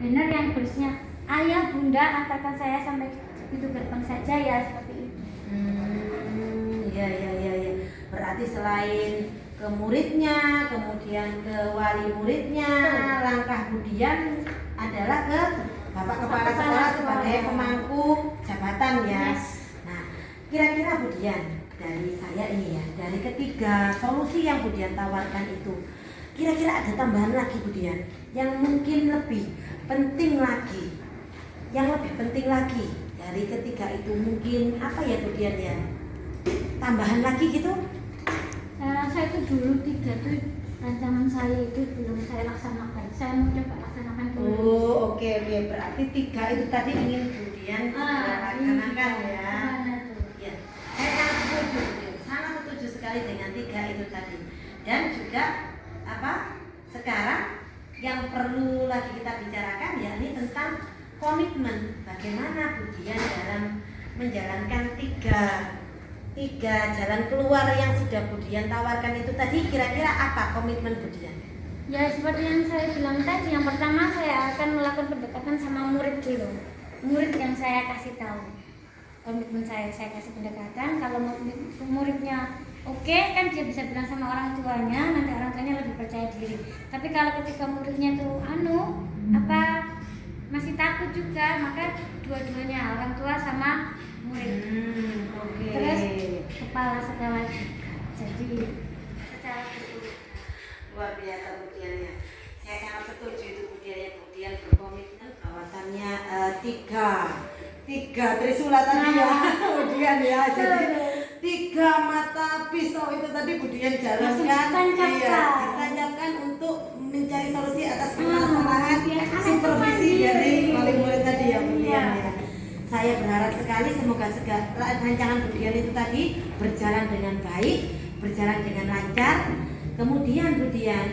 yang berisinya ayah bunda antarkan saya sampai pintu gerbang saja ya, seperti itu. Iya. Berarti selain ke muridnya, kemudian ke wali muridnya, langkah Bu Dian adalah ke Bapak Kepala Sekolah sebagai pemangku jabatan ya. Yes. Nah, kira-kira Bu Dian, dari saya ini ya, dari ketiga solusi yang Bu Dian tawarkan itu, kira-kira ada tambahan lagi Bu Dian yang mungkin lebih penting lagi, dari ketiga itu mungkin apa ya Bu Dian ya? Tambahan lagi gitu? Saya rasa itu dulu 3 tuh rancangan saya itu belum saya laksanakan. Saya mau coba laksanakan dulu. Oh, oke. Berarti 3 itu tadi ingin Bu Dian laksanakan ya. Gimana tuh? Ya, saya sangat setuju, Bu Dian. Sangat setuju sekali dengan 3 itu tadi. Dan juga sekarang yang perlu lagi kita bicarakan yakni tentang komitmen. Bagaimana Bu Dian dalam menjalankan tiga jalan keluar yang sudah Bu Dian tawarkan itu tadi, kira-kira apa komitmen Bu Dian? Ya seperti yang saya bilang tadi, yang pertama saya akan melakukan pendekatan sama murid dulu. Murid yang saya kasih tahu. Komitmen saya kasih pendekatan. Kalau muridnya oke, kan dia bisa bilang sama orang tuanya, nanti orang tuanya lebih percaya diri. Tapi kalau ketika muridnya tuh masih takut juga, maka dua-duanya orang tua sama murid. Oke. Terus kepala sekolah juga. Jadi secara berurut. Luar biasa Bu Dian ya. Saya sangat setuju itu Bu Dian ya. Bu Dian berkomitmen bahwasannya tiga trisula tadi ya Bu Dian ya. Jadi 3 mata pisau itu tadi Bu Dian jalankan, ditancapkan untuk mencari solusi atas permasalahan biar anak supervisi itu dari mandiri. wali murid tadi ya Bu Dian ya. Saya berharap sekali semoga rancangan Bu Dian itu tadi berjalan dengan baik, berjalan dengan lancar. Kemudian Bu Dian,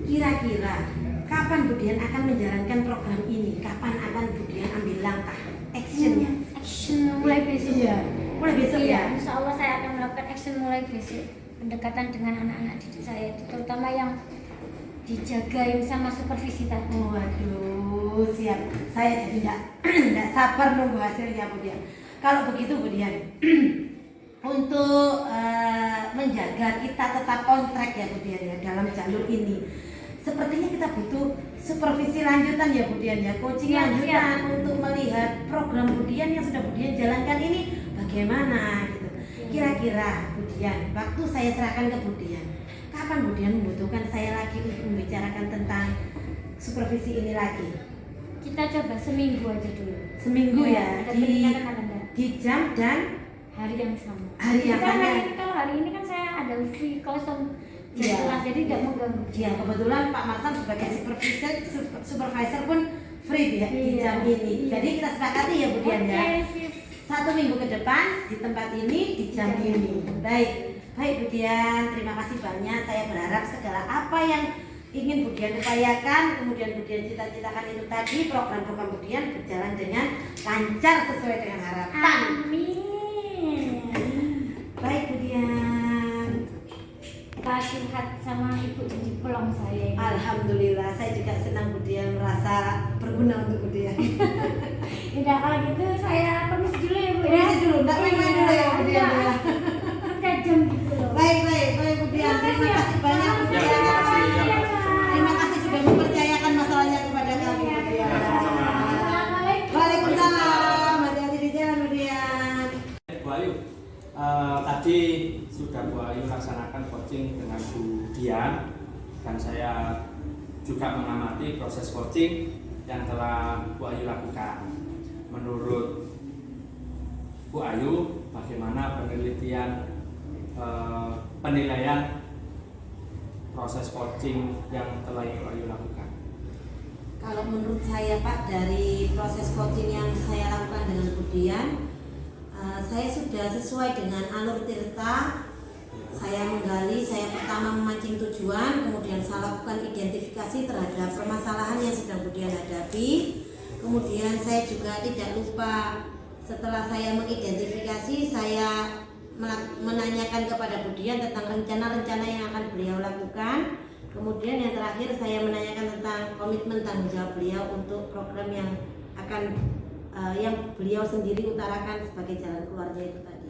kira-kira kapan Bu Dian akan menjalankan program ini? Kapan akan Bu Dian ambil langkah actionnya? Action mulai besok. Iya, mulai besok Iya, ya. insya Allah saya akan melakukan action mulai besok. Pendekatan dengan anak-anak didik saya itu, terutama yang dijagain sama supervisi tadi. Waduh, siap. Saya jadi tidak sabar nunggu hasilnya Bu Dian. Kalau begitu Bu Dian, untuk menjaga kita tetap on track ya Bu Dian ya dalam jalur ini. Sepertinya kita butuh supervisi lanjutan ya Bu Dian ya, coaching Siap, lanjutan siap. untuk melihat program Bu Dian yang sudah Bu Dian jalankan ini bagaimana gitu. Kira-kira Bu Dian, waktu saya serahkan ke Bu Dian, kapan Bu Dian membutuhkan saya lagi untuk membicarakan tentang supervisi ini lagi? Kita coba seminggu aja dulu. Seminggu ya, ada peningkatan kalender. di jam dan Hari yang sama. Hari yang Kan sama. kalau hari ini kan saya ada free kosong Iya. kelas, jadi tidak mengganggu. ya kebetulan Pak Marsan sebagai supervisor pun free ya di Iya. jam ini. Iya. Jadi kita sepakati ya Bu Dian ya. Oke, sis. 1 minggu ke depan di tempat ini di jam ini. Baik Bu Dian, terima kasih banyak. Saya berharap segala apa yang ingin Bu Dian upayakan, kemudian Bu Dian cita-citakan itu tadi, program-program Bu Dian berjalan dengan lancar sesuai dengan harapan. Amin. Baik Bu Dian. Kasihat sama ibu jadi pelong saya ini. Alhamdulillah, saya juga senang Bu Dian merasa berguna untuk Bu Dian. Udah kalau gitu saya permisi dulu ya Bu ya. Permisi dulu, nggak main-main dulu ya Bu Dian ya. Udah jam gitu loh. Baik Bu Dian. Terima kasih banyak Bu Ya, Dian. terima kasih. Ya. Terima kasih sudah mempercayakan masalahnya kepada kami Bu Dian. Assalamualaikum. Waalaikumsalam. Hati-hati di jalan Bu Dian. Bu Ayu, tadi sudah Bu Ayu laksanakan coaching dengan Bu Dian dan saya juga mengamati proses coaching yang telah Bu Ayu lakukan. Menurut Bu Ayu, bagaimana penilaian proses coaching yang telah Bu Ayu lakukan? Kalau menurut saya Pak, dari proses coaching yang saya lakukan dengan Bu Dian, saya sudah sesuai dengan alur tirta. Saya menggali, saya pertama memancing tujuan, kemudian saya lakukan identifikasi terhadap permasalahan yang sedang Bu Dian hadapi. Kemudian saya juga tidak lupa setelah saya mengidentifikasi, saya menanyakan kepada Bu Dian tentang rencana-rencana yang akan beliau lakukan. Kemudian yang terakhir saya menanyakan tentang komitmen tanggung jawab beliau untuk program yang akan yang beliau sendiri utarakan sebagai jalan keluarnya itu tadi.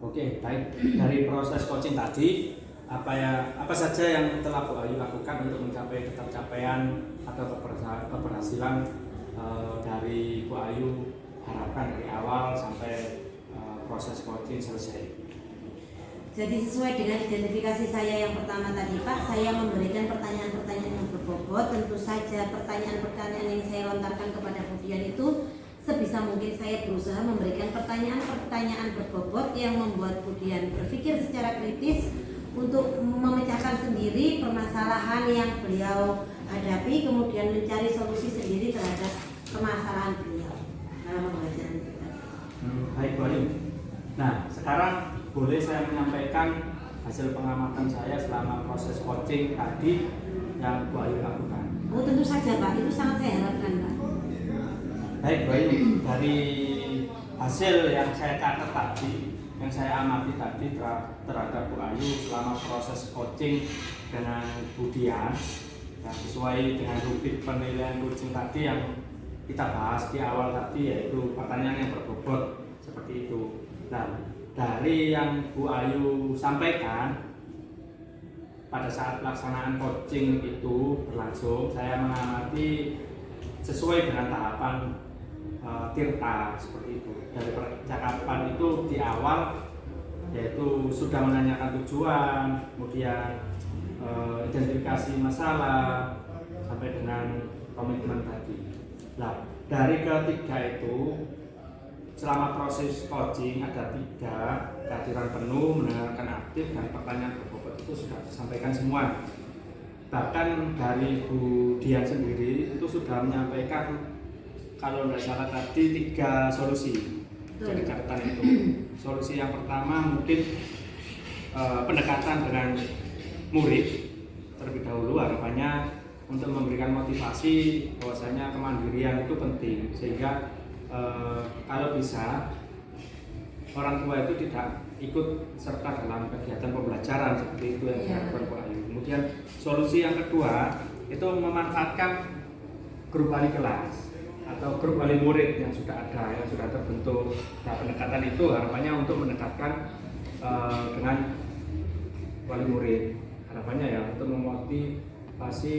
Oke, baik. Dari proses coaching tadi, apa saja yang telah Bu Ayu lakukan untuk mencapai tercapaian atau keberhasilan dari Bu Ayu harapkan dari awal sampai proses coaching selesai? Jadi sesuai dengan identifikasi saya yang pertama tadi Pak, saya memberikan pertanyaan-pertanyaan yang berbobot. Tentu saja pertanyaan-pertanyaan yang saya lontarkan kepada Bu Dian itu sebisa mungkin saya berusaha memberikan pertanyaan-pertanyaan berbobot yang membuat Bu Dian berpikir secara kritis untuk memecahkan sendiri permasalahan yang beliau hadapi, kemudian mencari solusi sendiri terhadap permasalahan beliau dalam pembelajaran kita. Baik Bu Ayu. Nah, sekarang boleh saya menyampaikan hasil pengamatan saya selama proses coaching tadi yang Bu Ayu lakukan? Oh tentu saja Pak, itu sangat saya harapkan Pak. Baik Bu Ayu, dari hasil yang saya catat tadi, yang saya amati tadi terhadap Bu Ayu selama proses coaching dengan Bu Dian, yang sesuai dengan rubrik penilaian coaching tadi yang kita bahas di awal tadi, yaitu pertanyaan yang berbobot seperti itu. Nah, dari yang Bu Ayu sampaikan pada saat pelaksanaan coaching itu berlangsung, saya mengamati sesuai dengan tahapan tirta seperti itu. Dari percakapan itu di awal, yaitu sudah menanyakan tujuan, kemudian identifikasi masalah sampai dengan komitmen tadi. Nah, dari ketiga itu selama proses coaching ada 3: kehadiran penuh, mendengarkan aktif, dan pertanyaan berbobot itu sudah disampaikan semua. Bahkan dari Bu Dian sendiri itu sudah menyampaikan kalau tidak salah tadi 3 solusi dari catatan itu. Solusi yang pertama mungkin pendekatan dengan murid terlebih dahulu, harapannya untuk memberikan motivasi bahwasanya kemandirian itu penting, sehingga kalau bisa orang tua itu tidak ikut serta dalam kegiatan pembelajaran seperti itu yang dilakukan Bu Ayu. Kemudian solusi yang kedua itu memanfaatkan grup wali kelas atau grup wali murid yang sudah ada, yang sudah terbentuk. Nah, pendekatan itu harapannya untuk mendekatkan dengan wali murid, harapannya ya untuk memotivasi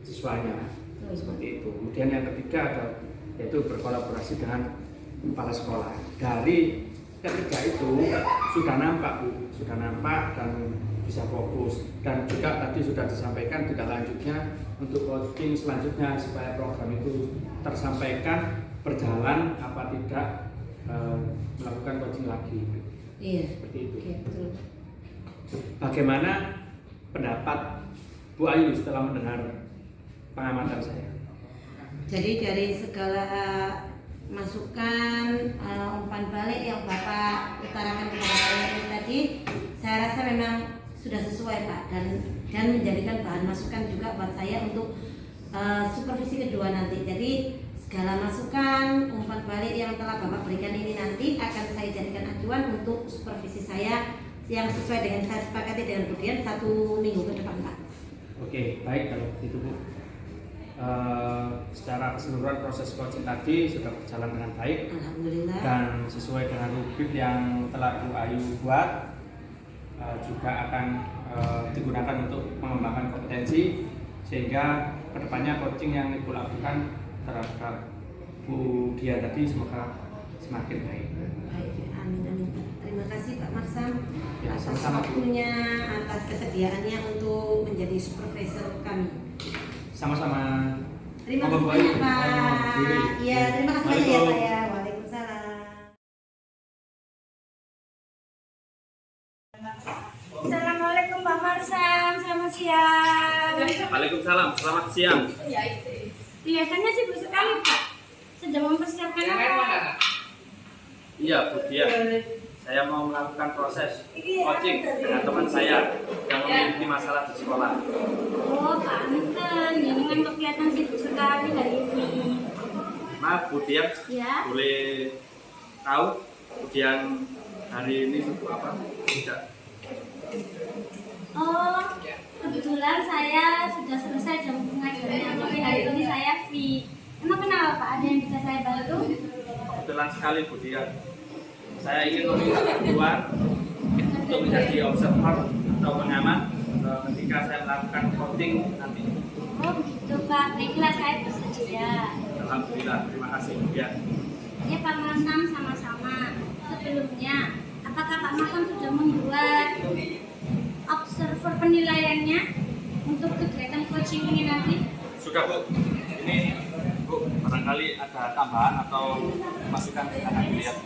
siswanya seperti itu. Kemudian yang ketiga ada yaitu berkolaborasi dengan kepala sekolah. Dari ketiga itu sudah nampak Bu, sudah nampak dan bisa fokus, dan juga tadi sudah disampaikan tidak lanjutnya untuk coaching selanjutnya supaya program itu tersampaikan berjalan apa tidak melakukan coaching lagi. Iya. Seperti itu. Oke, betul. Bagaimana pendapat Bu Ayu setelah mendengar pengamatan saya? Jadi dari segala masukan umpan balik yang Bapak utarakan kepada saya ini tadi, saya rasa memang sudah sesuai Pak, dan menjadikan bahan masukan juga buat saya untuk supervisi kedua nanti. Jadi segala masukan umpan balik yang telah Bapak berikan ini nanti akan saya jadikan acuan untuk supervisi saya yang sesuai dengan saya sepakati dengan Bu Dian 1 minggu ke depan Pak. Oke, baik kalau begitu Bu. Secara keseluruhan proses coaching tadi sudah berjalan dengan baik. Alhamdulillah. Dan sesuai dengan rubrik yang telah Bu Ayu buat, juga akan digunakan untuk mengembangkan kompetensi, sehingga kedepannya coaching yang Ibu lakukan terhadap Bu Dia tadi semoga semakin baik. Baik, amin amin Pak. Terima kasih Pak Marsam Ya, atas sama-sama, Bu. waktunya, atas kesediaannya untuk menjadi supervisor kami. Sama-sama. Terima Monggo, Bu kasih Ayu. banyak Pak. Saya mohon diri. Iya, terima kasih banyak ya Pak Waalaikumsalam. ya. Waalaikumsalam. Assalamualaikum Pak Marsam, selamat siang. Waalaikumsalam, selamat siang. Kelihatannya sibuk sekali Pak. Sedang mempersiapkan apa? Iya Bu Dia, saya mau melakukan proses coaching dengan teman saya yang memiliki masalah di sekolah. Oh, panten. Jangan kok kelihatan sibuk sekali hari ini. Maaf Bu Dia, Ya. boleh tahu kemudian hari ini sibuk apa? Tidak. Oh, kebetulan saya sudah selesai jam pengajarannya. Tapi hari ini saya free. Emang kenapa Pak? Ada yang bisa saya bantu? Kebetulan sekali Bu Dia, saya ingin meminta bantuan untuk menjadi observer atau pengamat ketika saya melakukan coaching nanti. Oh, begitu Pak. Baiklah, saya bersedia. Alhamdulillah, terima kasih Bu Dia. Ya Pak Marsam, sama-sama. Sebelumnya, apakah Pak Marsam sudah membuat observer penilaiannya untuk kegiatan coaching ini nanti? Sudah Bu, ini Bu, barangkali ada tambahan atau masukan silahkan dilihat.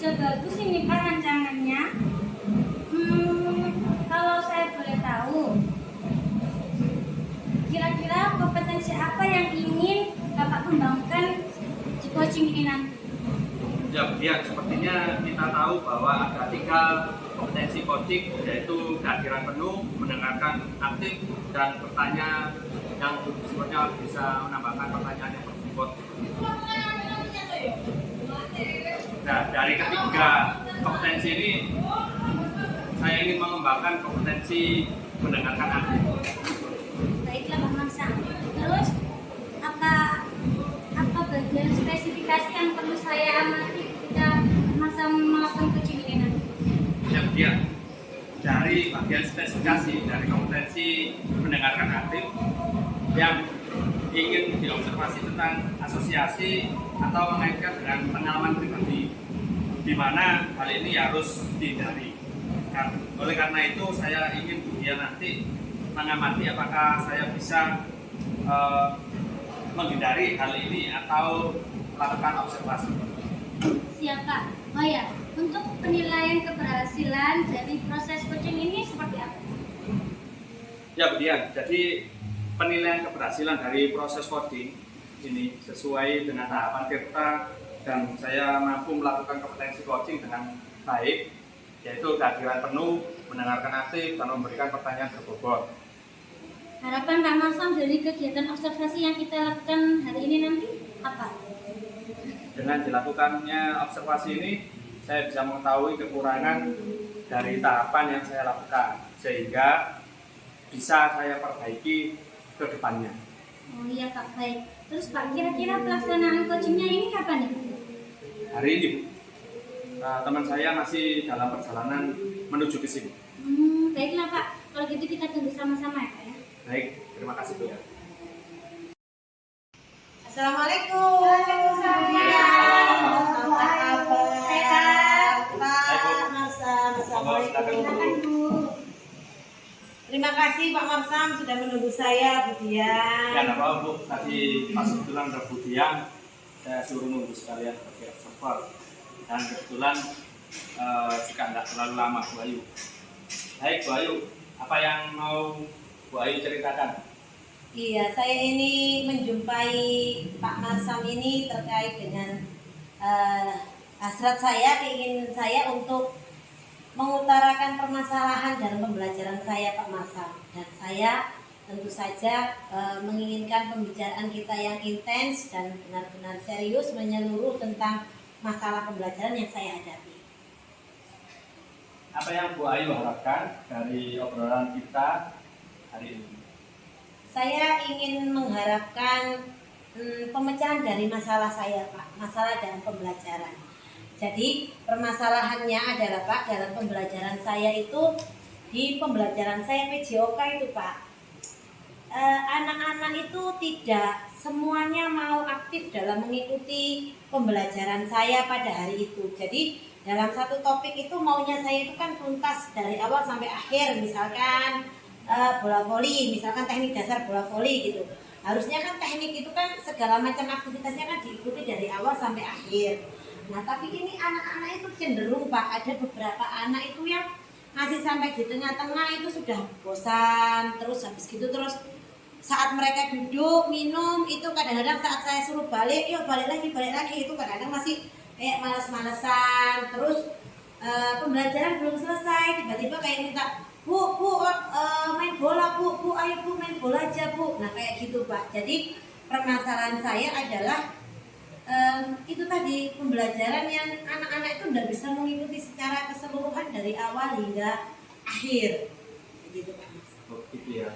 Sudah bagus ini Pak rancangannya. Kalau saya boleh tahu, kira-kira kompetensi apa yang ingin Bapak kembangkan di coaching ini nanti? Ya, sepertinya kita tahu bahwa ada 3 kompetensi coaching, yaitu kehadiran penuh, mendengarkan aktif, dan bertanya yang sebenarnya bisa menambahkan pertanyaan yang berbobot. Nah, dari ketiga kompetensi ini, saya ingin mengembangkan kompetensi mendengarkan aktif. Baiklah Pak Marsam. Terus apa bagian spesifikasi yang perlu saya amati ketika Marsam melakukan coaching ini nanti? Ya, dari bagian spesifikasi dari kompetensi mendengarkan aktif yang ingin diobservasi tentang asosiasi atau mengaitkan dengan pengalaman pribadi, di mana hal ini harus dihindari. Oleh karena itu saya ingin Bu Dia nanti mengamati apakah saya bisa menghindari hal ini atau melakukan observasi. Siap Pak. Oh ya, untuk penilaian keberhasilan dari proses coaching ini seperti apa? Ya Budian, jadi penilaian keberhasilan dari proses coding ini sesuai dengan tahapan kita dan saya mampu melakukan kompetensi coaching dengan baik, yaitu kehadiran penuh, mendengarkan aktif, dan memberikan pertanyaan berbobot. Harapan Pak Marsam dari kegiatan observasi yang kita lakukan hari ini nanti apa? Dengan dilakukannya observasi ini, saya bisa mengetahui kekurangan dari tahapan yang saya lakukan, sehingga bisa saya perbaiki ke depannya. Oh iya Pak, baik. Terus Pak, kira-kira pelaksanaan coachingnya ini kapan nih? Hari ini, teman saya masih dalam perjalanan menuju ke sini. Baiklah Pak, kalau gitu kita tunggu sama-sama ya Pak ya. Baik, terima kasih Bu. Assalamualaikum. Waalaikumsalam. Apa kabar? Sehat. Pak Marsam. Assalamualaikum. Silakan Bu. Terima kasih Pak Marsam sudah menunggu saya, Budian. Ya, tidak apa-apa Bu, tadi pas kebetulan ada Budian, saya suruh nunggu sekalian sebagai observer. Dan kebetulan juga tidak terlalu lama Bu Ayu. Baik Bu Ayu, apa yang mau Bu Ayu ceritakan? Iya, saya ini menjumpai Pak Marsam ini terkait dengan hasrat saya, keinginan saya untuk mengutarakan permasalahan dalam pembelajaran saya Pak Marsam. Dan saya tentu saja menginginkan pembicaraan kita yang intens dan benar-benar serius menyeluruh tentang masalah pembelajaran yang saya hadapi. Apa yang Bu Ayu harapkan dari obrolan kita hari ini? Saya ingin mengharapkan pemecahan dari masalah saya Pak, masalah dalam pembelajaran. Jadi permasalahannya adalah Pak, dalam pembelajaran saya itu, di pembelajaran saya PJOK itu Pak, anak-anak itu tidak semuanya mau aktif dalam mengikuti pembelajaran saya pada hari itu. Jadi dalam satu topik itu maunya saya itu kan tuntas dari awal sampai akhir, misalkan bola voli, misalkan teknik dasar bola voli gitu. Harusnya kan teknik itu kan segala macam aktivitasnya kan diikuti dari awal sampai akhir. Nah tapi ini anak-anak itu cenderung Pak, ada beberapa anak itu yang masih sampai di tengah-tengah itu sudah bosan, terus habis gitu terus saat mereka duduk minum itu kadang-kadang saat saya suruh balik, yuk balik lagi itu kadang-kadang masih kayak males-malesan. Terus pembelajaran belum selesai, tiba-tiba kayak minta Bu, main bola Bu, ayo Bu main bola aja Bu. Nah kayak gitu Pak. Jadi permasalahan saya adalah itu tadi, pembelajaran yang anak-anak itu tidak bisa mengikuti secara keseluruhan dari awal hingga akhir. Gitu Pak. Oh, gitu ya.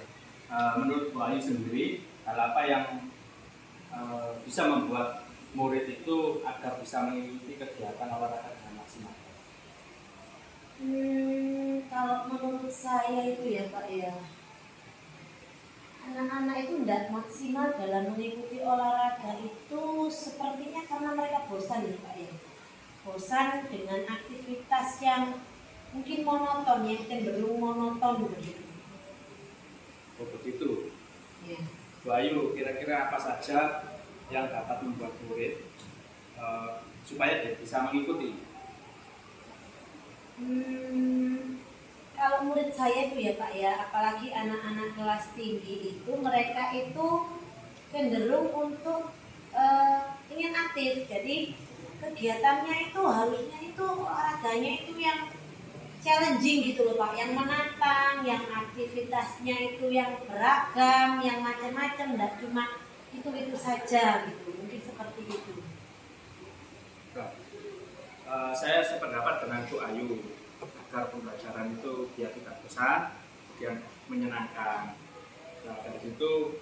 Menurut Bu Ayu sendiri, hal apa yang bisa membuat murid itu agar bisa mengikuti kegiatan olahraga dengan maksimal? Kalau menurut saya itu ya Pak ya, anak-anak itu tidak maksimal dalam mengikuti olahraga itu sepertinya karena mereka bosan ya Pak ya. Bosan dengan aktivitas yang mungkin monoton, yang cenderung monoton begitu. Oh begitu. Ya. Bu Ayu, kira-kira apa saja yang dapat membuat murid supaya dia bisa mengikuti? Kalau murid saya itu ya Pak ya, apalagi anak-anak kelas tinggi itu, mereka itu cenderung untuk ingin aktif. Jadi kegiatannya itu harusnya itu olahraganya itu yang challenging gitu loh Pak, yang menantang, yang aktivitasnya itu yang beragam, yang macam-macam, tidak cuma itu saja gitu. Mungkin seperti itu. Saya sependapat dengan Bu Ayu agar pembelajaran itu biar tidak bosan, kemudian menyenangkan. Nah dari situ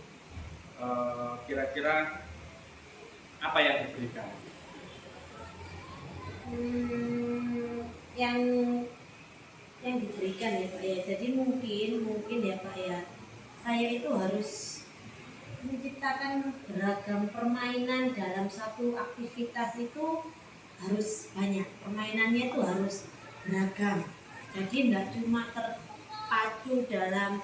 kira-kira apa yang diberikan? Yang diberikan ya Pak ya. Jadi mungkin ya Pak ya, saya itu harus menciptakan beragam permainan dalam satu aktivitas itu harus banyak, permainannya itu harus beragam. Jadi tidak cuma terpacu dalam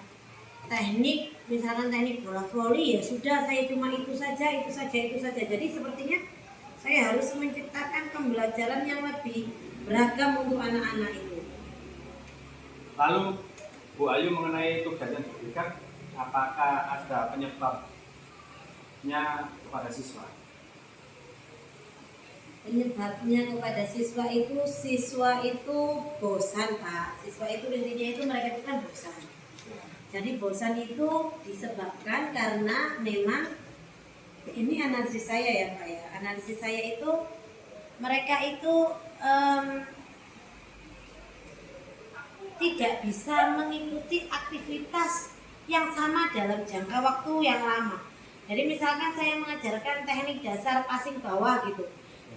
teknik, misalkan teknik bola voli ya sudah saya cuma itu saja. Jadi sepertinya saya harus menciptakan pembelajaran yang lebih beragam untuk anak-anak itu. Lalu Bu Ayu mengenai tugas yang diberikan, apakah ada penyebabnya kepada siswa? Penyebabnya kepada siswa itu bosan, Pak. Siswa itu intinya itu mereka itu kan bosan. Jadi bosan itu disebabkan karena memang ini analisis saya ya Pak ya. Analisis saya itu mereka itu tidak bisa mengikuti aktivitas yang sama dalam jangka waktu yang lama. Jadi misalkan saya mengajarkan teknik dasar passing bawah gitu,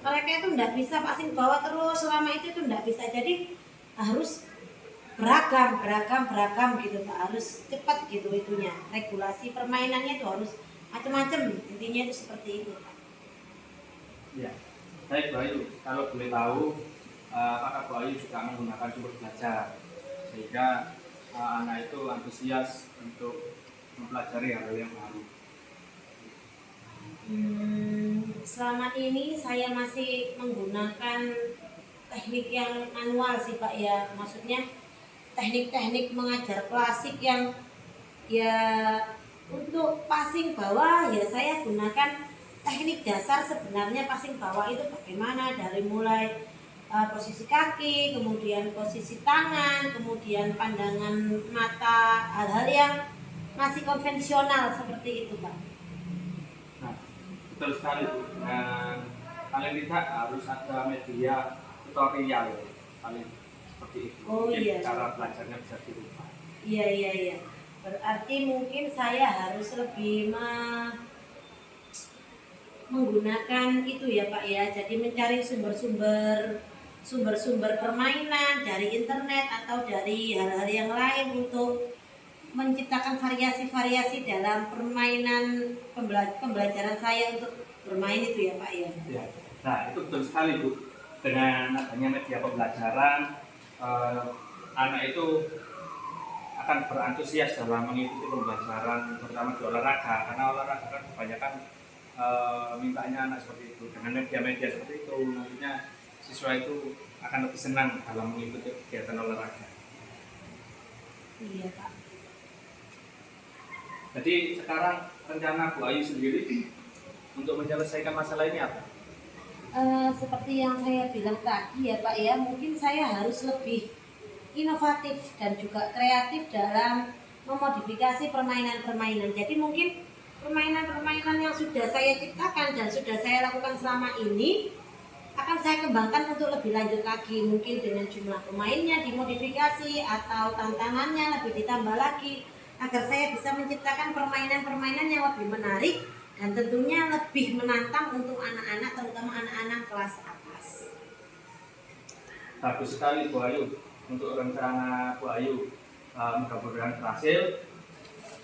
mereka itu tidak bisa passing bawah terus selama itu tidak bisa. Jadi harus beragam gitu Pak, harus cepat gitu itunya. Regulasi permainannya itu harus macam-macam, intinya itu seperti itu Pak. Ya, baik Bu Ayu, kalau boleh tahu apakah Bu Ayu juga menggunakan sumber belajar sehingga anak itu antusias untuk mempelajari hal yang baru? Selama ini saya masih menggunakan teknik yang manual sih Pak ya, maksudnya teknik-teknik mengajar klasik yang ya untuk passing bawah ya saya gunakan teknik dasar. Sebenarnya passing bawah itu bagaimana, dari mulai posisi kaki, kemudian posisi tangan, kemudian pandangan mata, hal-hal yang masih konvensional seperti itu Pak. Nah, betul sekali Bu. Dan paling tidak harus ada media tutorial paling seperti itu. Oh, Mungkin iya. cara belajarnya bisa dirubah. Iya. Berarti mungkin saya harus lebih menggunakan itu ya Pak ya. Jadi mencari sumber-sumber permainan dari internet atau dari hal-hal yang lain untuk menciptakan variasi-variasi dalam permainan pembelajaran saya untuk bermain itu ya Pak ya. Ya. Nah, itu betul sekali Bu. Dengan adanya media pembelajaran, anak itu akan berantusias dalam mengikuti pembelajaran, terutama di olahraga, karena olahraga kan kebanyakan mintanya anak seperti itu. Dengan media-media seperti itu, nantinya siswa itu akan lebih senang dalam mengikuti kegiatan olahraga. Iya Pak. Jadi sekarang rencana Bu Ayu sendiri untuk menyelesaikan masalah ini apa? Seperti yang saya bilang tadi ya Pak ya, mungkin saya harus lebih inovatif dan juga kreatif dalam memodifikasi permainan-permainan. Jadi mungkin permainan-permainan yang sudah saya ciptakan dan sudah saya lakukan selama ini akan saya kembangkan untuk lebih lanjut lagi, mungkin dengan jumlah pemainnya dimodifikasi atau tantangannya lebih ditambah lagi agar saya bisa menciptakan permainan-permainan yang lebih menarik dan tentunya lebih menantang untuk anak-anak, terutama anak-anak kelas atas. Bagus sekali Bu Ayu. Untuk rencana Bu Ayu mudah-mudahan berhasil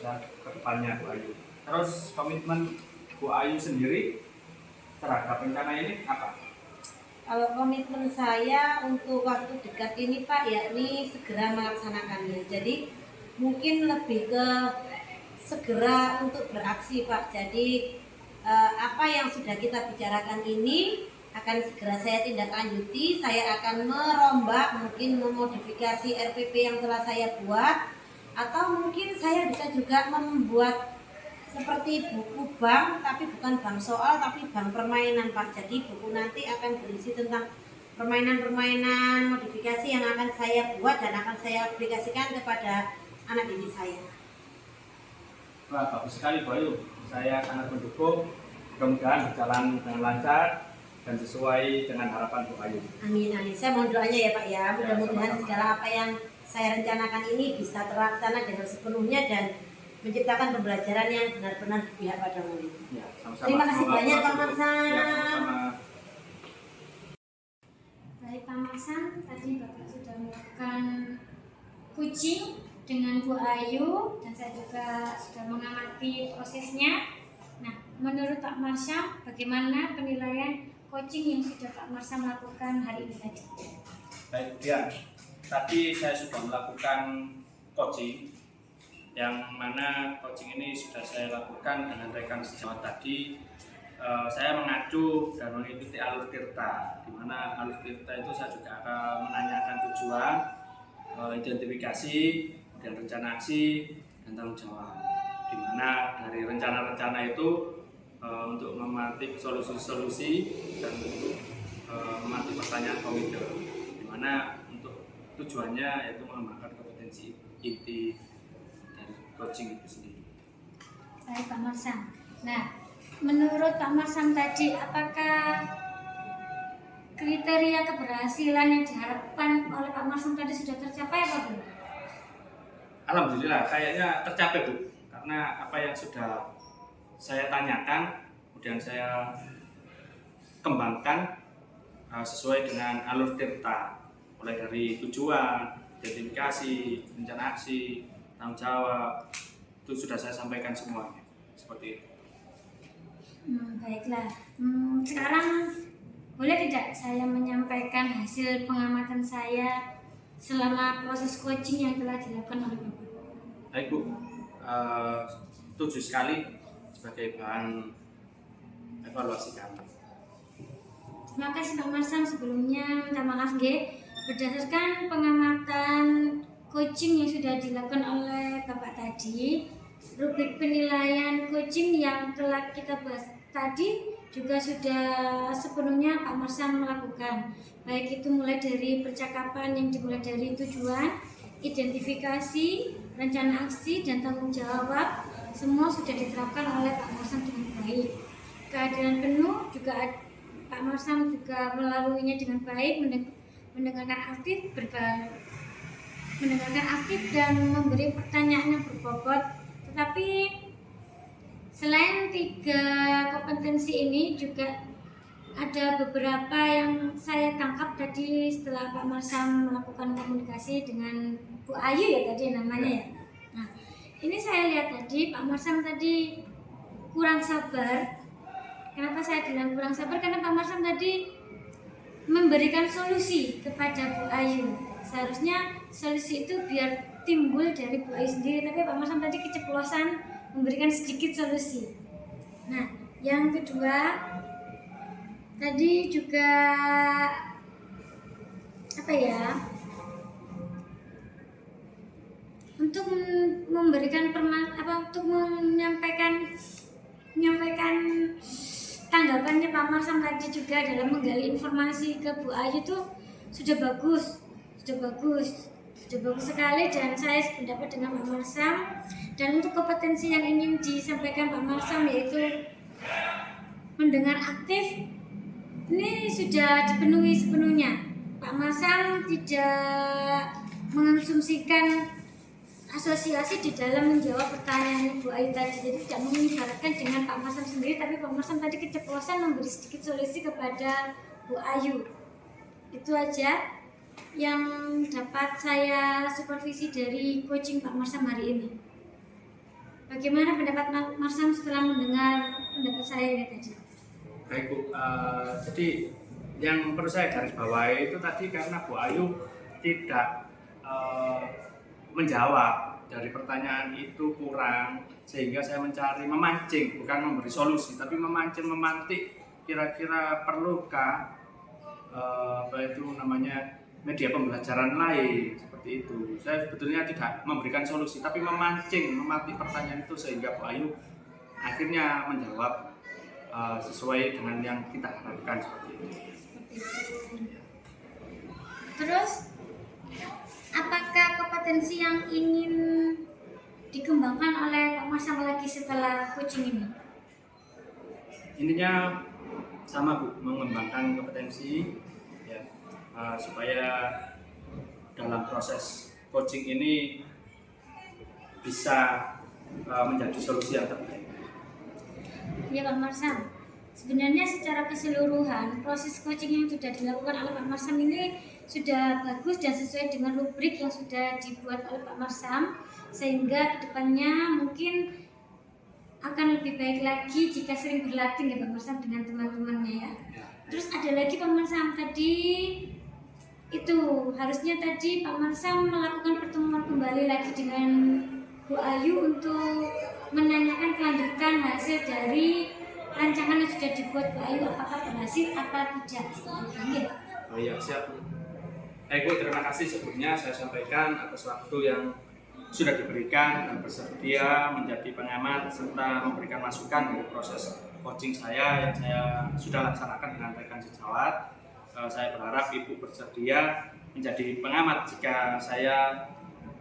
dan kedepannya Bu Ayu. Terus komitmen Bu Ayu sendiri terhadap rencana ini apa? Kalau komitmen saya untuk waktu dekat ini Pak, yakni segera melaksanakannya. Jadi mungkin lebih ke segera untuk beraksi Pak. Jadi apa yang sudah kita bicarakan ini akan segera saya tindak lanjuti. Saya akan merombak, mungkin memodifikasi RPP yang telah saya buat, atau mungkin saya bisa juga membuat seperti buku bank, tapi bukan bank soal, tapi bank permainan Pak. Jadi buku nanti akan berisi tentang permainan-permainan modifikasi yang akan saya buat dan akan saya aplikasikan kepada anak didik saya. Wah, bagus sekali Bu Ayu. Saya sangat mendukung. Mudah-mudahan berjalan dengan lancar dan sesuai dengan harapan Bu Ayu. Amin. Saya mohon doanya ya Pak ya. Mudah-mudahan sama-sama. segala apa yang saya rencanakan ini bisa terlaksana dengan sepenuhnya dan menciptakan pembelajaran yang benar-benar berpihak pada murid. Ya, sama-sama. Terima kasih Semoga banyak Pak berhasil, Bu. Marsan. Ya, sama-sama. Baik Pak Marsan, tadi Bapak sudah melakukan coaching dengan Bu Ayu dan saya juga sudah mengamati prosesnya. Nah, menurut Pak Marsan, bagaimana penilaian coaching yang sudah Pak Marsan lakukan hari ini tadi? Baik, ya. Tadi saya sudah melakukan coaching, yang mana coaching ini sudah saya lakukan dengan rekan sejawat tadi. Saya mengacu dan mengikuti alur Tirta, di mana alur Tirta itu saya juga akan menanyakan tujuan, identifikasi, dan rencana aksi dan tanggung jawab. Nah, dari rencana-rencana itu untuk memantik solusi-solusi dan untuk memantik pertanyaan komite, di mana untuk tujuannya yaitu mengembangkan kompetensi inti dari coaching itu sendiri. Baik Pak Marsam. Nah, menurut Pak Marsam tadi, apakah kriteria keberhasilan yang diharapkan oleh Pak Marsam tadi sudah tercapai apa belum? Alhamdulillah, kayaknya tercapai Bu, karena apa yang sudah saya tanyakan, kemudian saya kembangkan sesuai dengan alur tirta, mulai dari tujuan, identifikasi, rencana aksi, tanggung jawab, itu sudah saya sampaikan semuanya, seperti itu. Baiklah. Sekarang boleh tidak saya menyampaikan hasil pengamatan saya selama proses coaching yang telah dilakukan oleh Bapak? Baik Bu, setuju sekali sebagai bahan evaluasi kami. Terima kasih Pak Marsam. Sebelumnya minta maaf berdasarkan pengamatan coaching yang sudah dilakukan oleh Bapak tadi, rubrik penilaian coaching yang telah kita bahas tadi juga sudah sepenuhnya Pak Marsam melakukan, baik itu mulai dari percakapan yang dimulai dari tujuan, identifikasi, rencana aksi, dan tanggung jawab, semua sudah diterapkan oleh Pak Marsam dengan baik. Kehadiran penuh juga Pak Marsam juga melaluinya dengan baik, mendengarkan aktif dan memberi pertanyaan yang berbobot. Tetapi selain 3 kompetensi ini juga ada beberapa yang saya tangkap tadi setelah Pak Marsam melakukan komunikasi dengan Bu Ayu ya tadi namanya ya. Nah, ini saya lihat tadi Pak Marsam tadi kurang sabar. Kenapa saya bilang kurang sabar? Karena Pak Marsam tadi memberikan solusi kepada Bu Ayu. Seharusnya solusi itu biar timbul dari Bu Ayu sendiri, tapi Pak Marsam tadi keceplosan memberikan sedikit solusi. Nah, yang kedua tadi juga untuk memberikan untuk menyampaikan tanggapannya Pak Marsam tadi juga dalam menggali informasi ke Bu Ayu itu sudah bagus sekali, dan saya sependapat dengan Pak Marsam. Dan untuk kompetensi yang ingin disampaikan Pak Marsam yaitu mendengar aktif, ini sudah dipenuhi sepenuhnya. Pak Marsam tidak mengonsumsikan asosiasi di dalam menjawab pertanyaan Bu Ayu tadi, jadi tidak mengibaratkan dengan Pak Marsam sendiri, tapi Pak Marsam tadi keceplosan memberi sedikit solusi kepada Bu Ayu. Itu aja yang dapat saya supervisi dari coaching Pak Marsam hari ini. Bagaimana pendapat Pak Marsam setelah mendengar pendapat saya ini tadi? Baik Bu, jadi yang perlu saya garis bawahi itu tadi karena Bu Ayu tidak menjawab dari pertanyaan itu kurang, sehingga saya memancing, bukan memberi solusi, tapi memantik kira-kira perlukah media pembelajaran lain seperti itu. Saya sebetulnya tidak memberikan solusi, tapi memantik pertanyaan itu sehingga Bu Ayu akhirnya menjawab sesuai dengan yang kita harapkan seperti itu. Terus, apakah kompetensi yang ingin dikembangkan oleh Pak Marsam lagi setelah coaching ini? Intinya sama Bu, mengembangkan kompetensi ya, supaya dalam proses coaching ini bisa menjadi solusi yang terbaik. Ya Pak Marsam, sebenarnya secara keseluruhan proses coaching yang sudah dilakukan oleh Pak Marsam ini sudah bagus dan sesuai dengan rubrik yang sudah dibuat oleh Pak Marsam, sehingga kedepannya mungkin akan lebih baik lagi jika sering berlatih ya Pak Marsam dengan teman-temannya ya. Terus ada lagi Pak Marsam tadi itu harusnya tadi Pak Marsam melakukan pertemuan kembali lagi dengan Bu Ayu untuk menanyakan kelanjutan hasil dari rancangan yang sudah dibuat Bu Ayu, apakah berhasil apa tidak. Oh iya, siap Bu. Baik Bu, terima kasih sebelumnya saya sampaikan atas waktu yang sudah diberikan dan bersedia menjadi pengamat serta memberikan masukan dari proses coaching saya yang saya sudah laksanakan dengan rekan sejawat. Saya berharap Ibu bersedia menjadi pengamat jika saya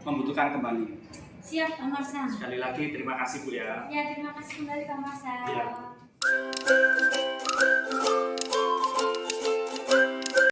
membutuhkan kembali. Siap, Kang Marsam. Sekali lagi terima kasih Bu ya. Ya, terima kasih kembali Kang Marsam. Iya.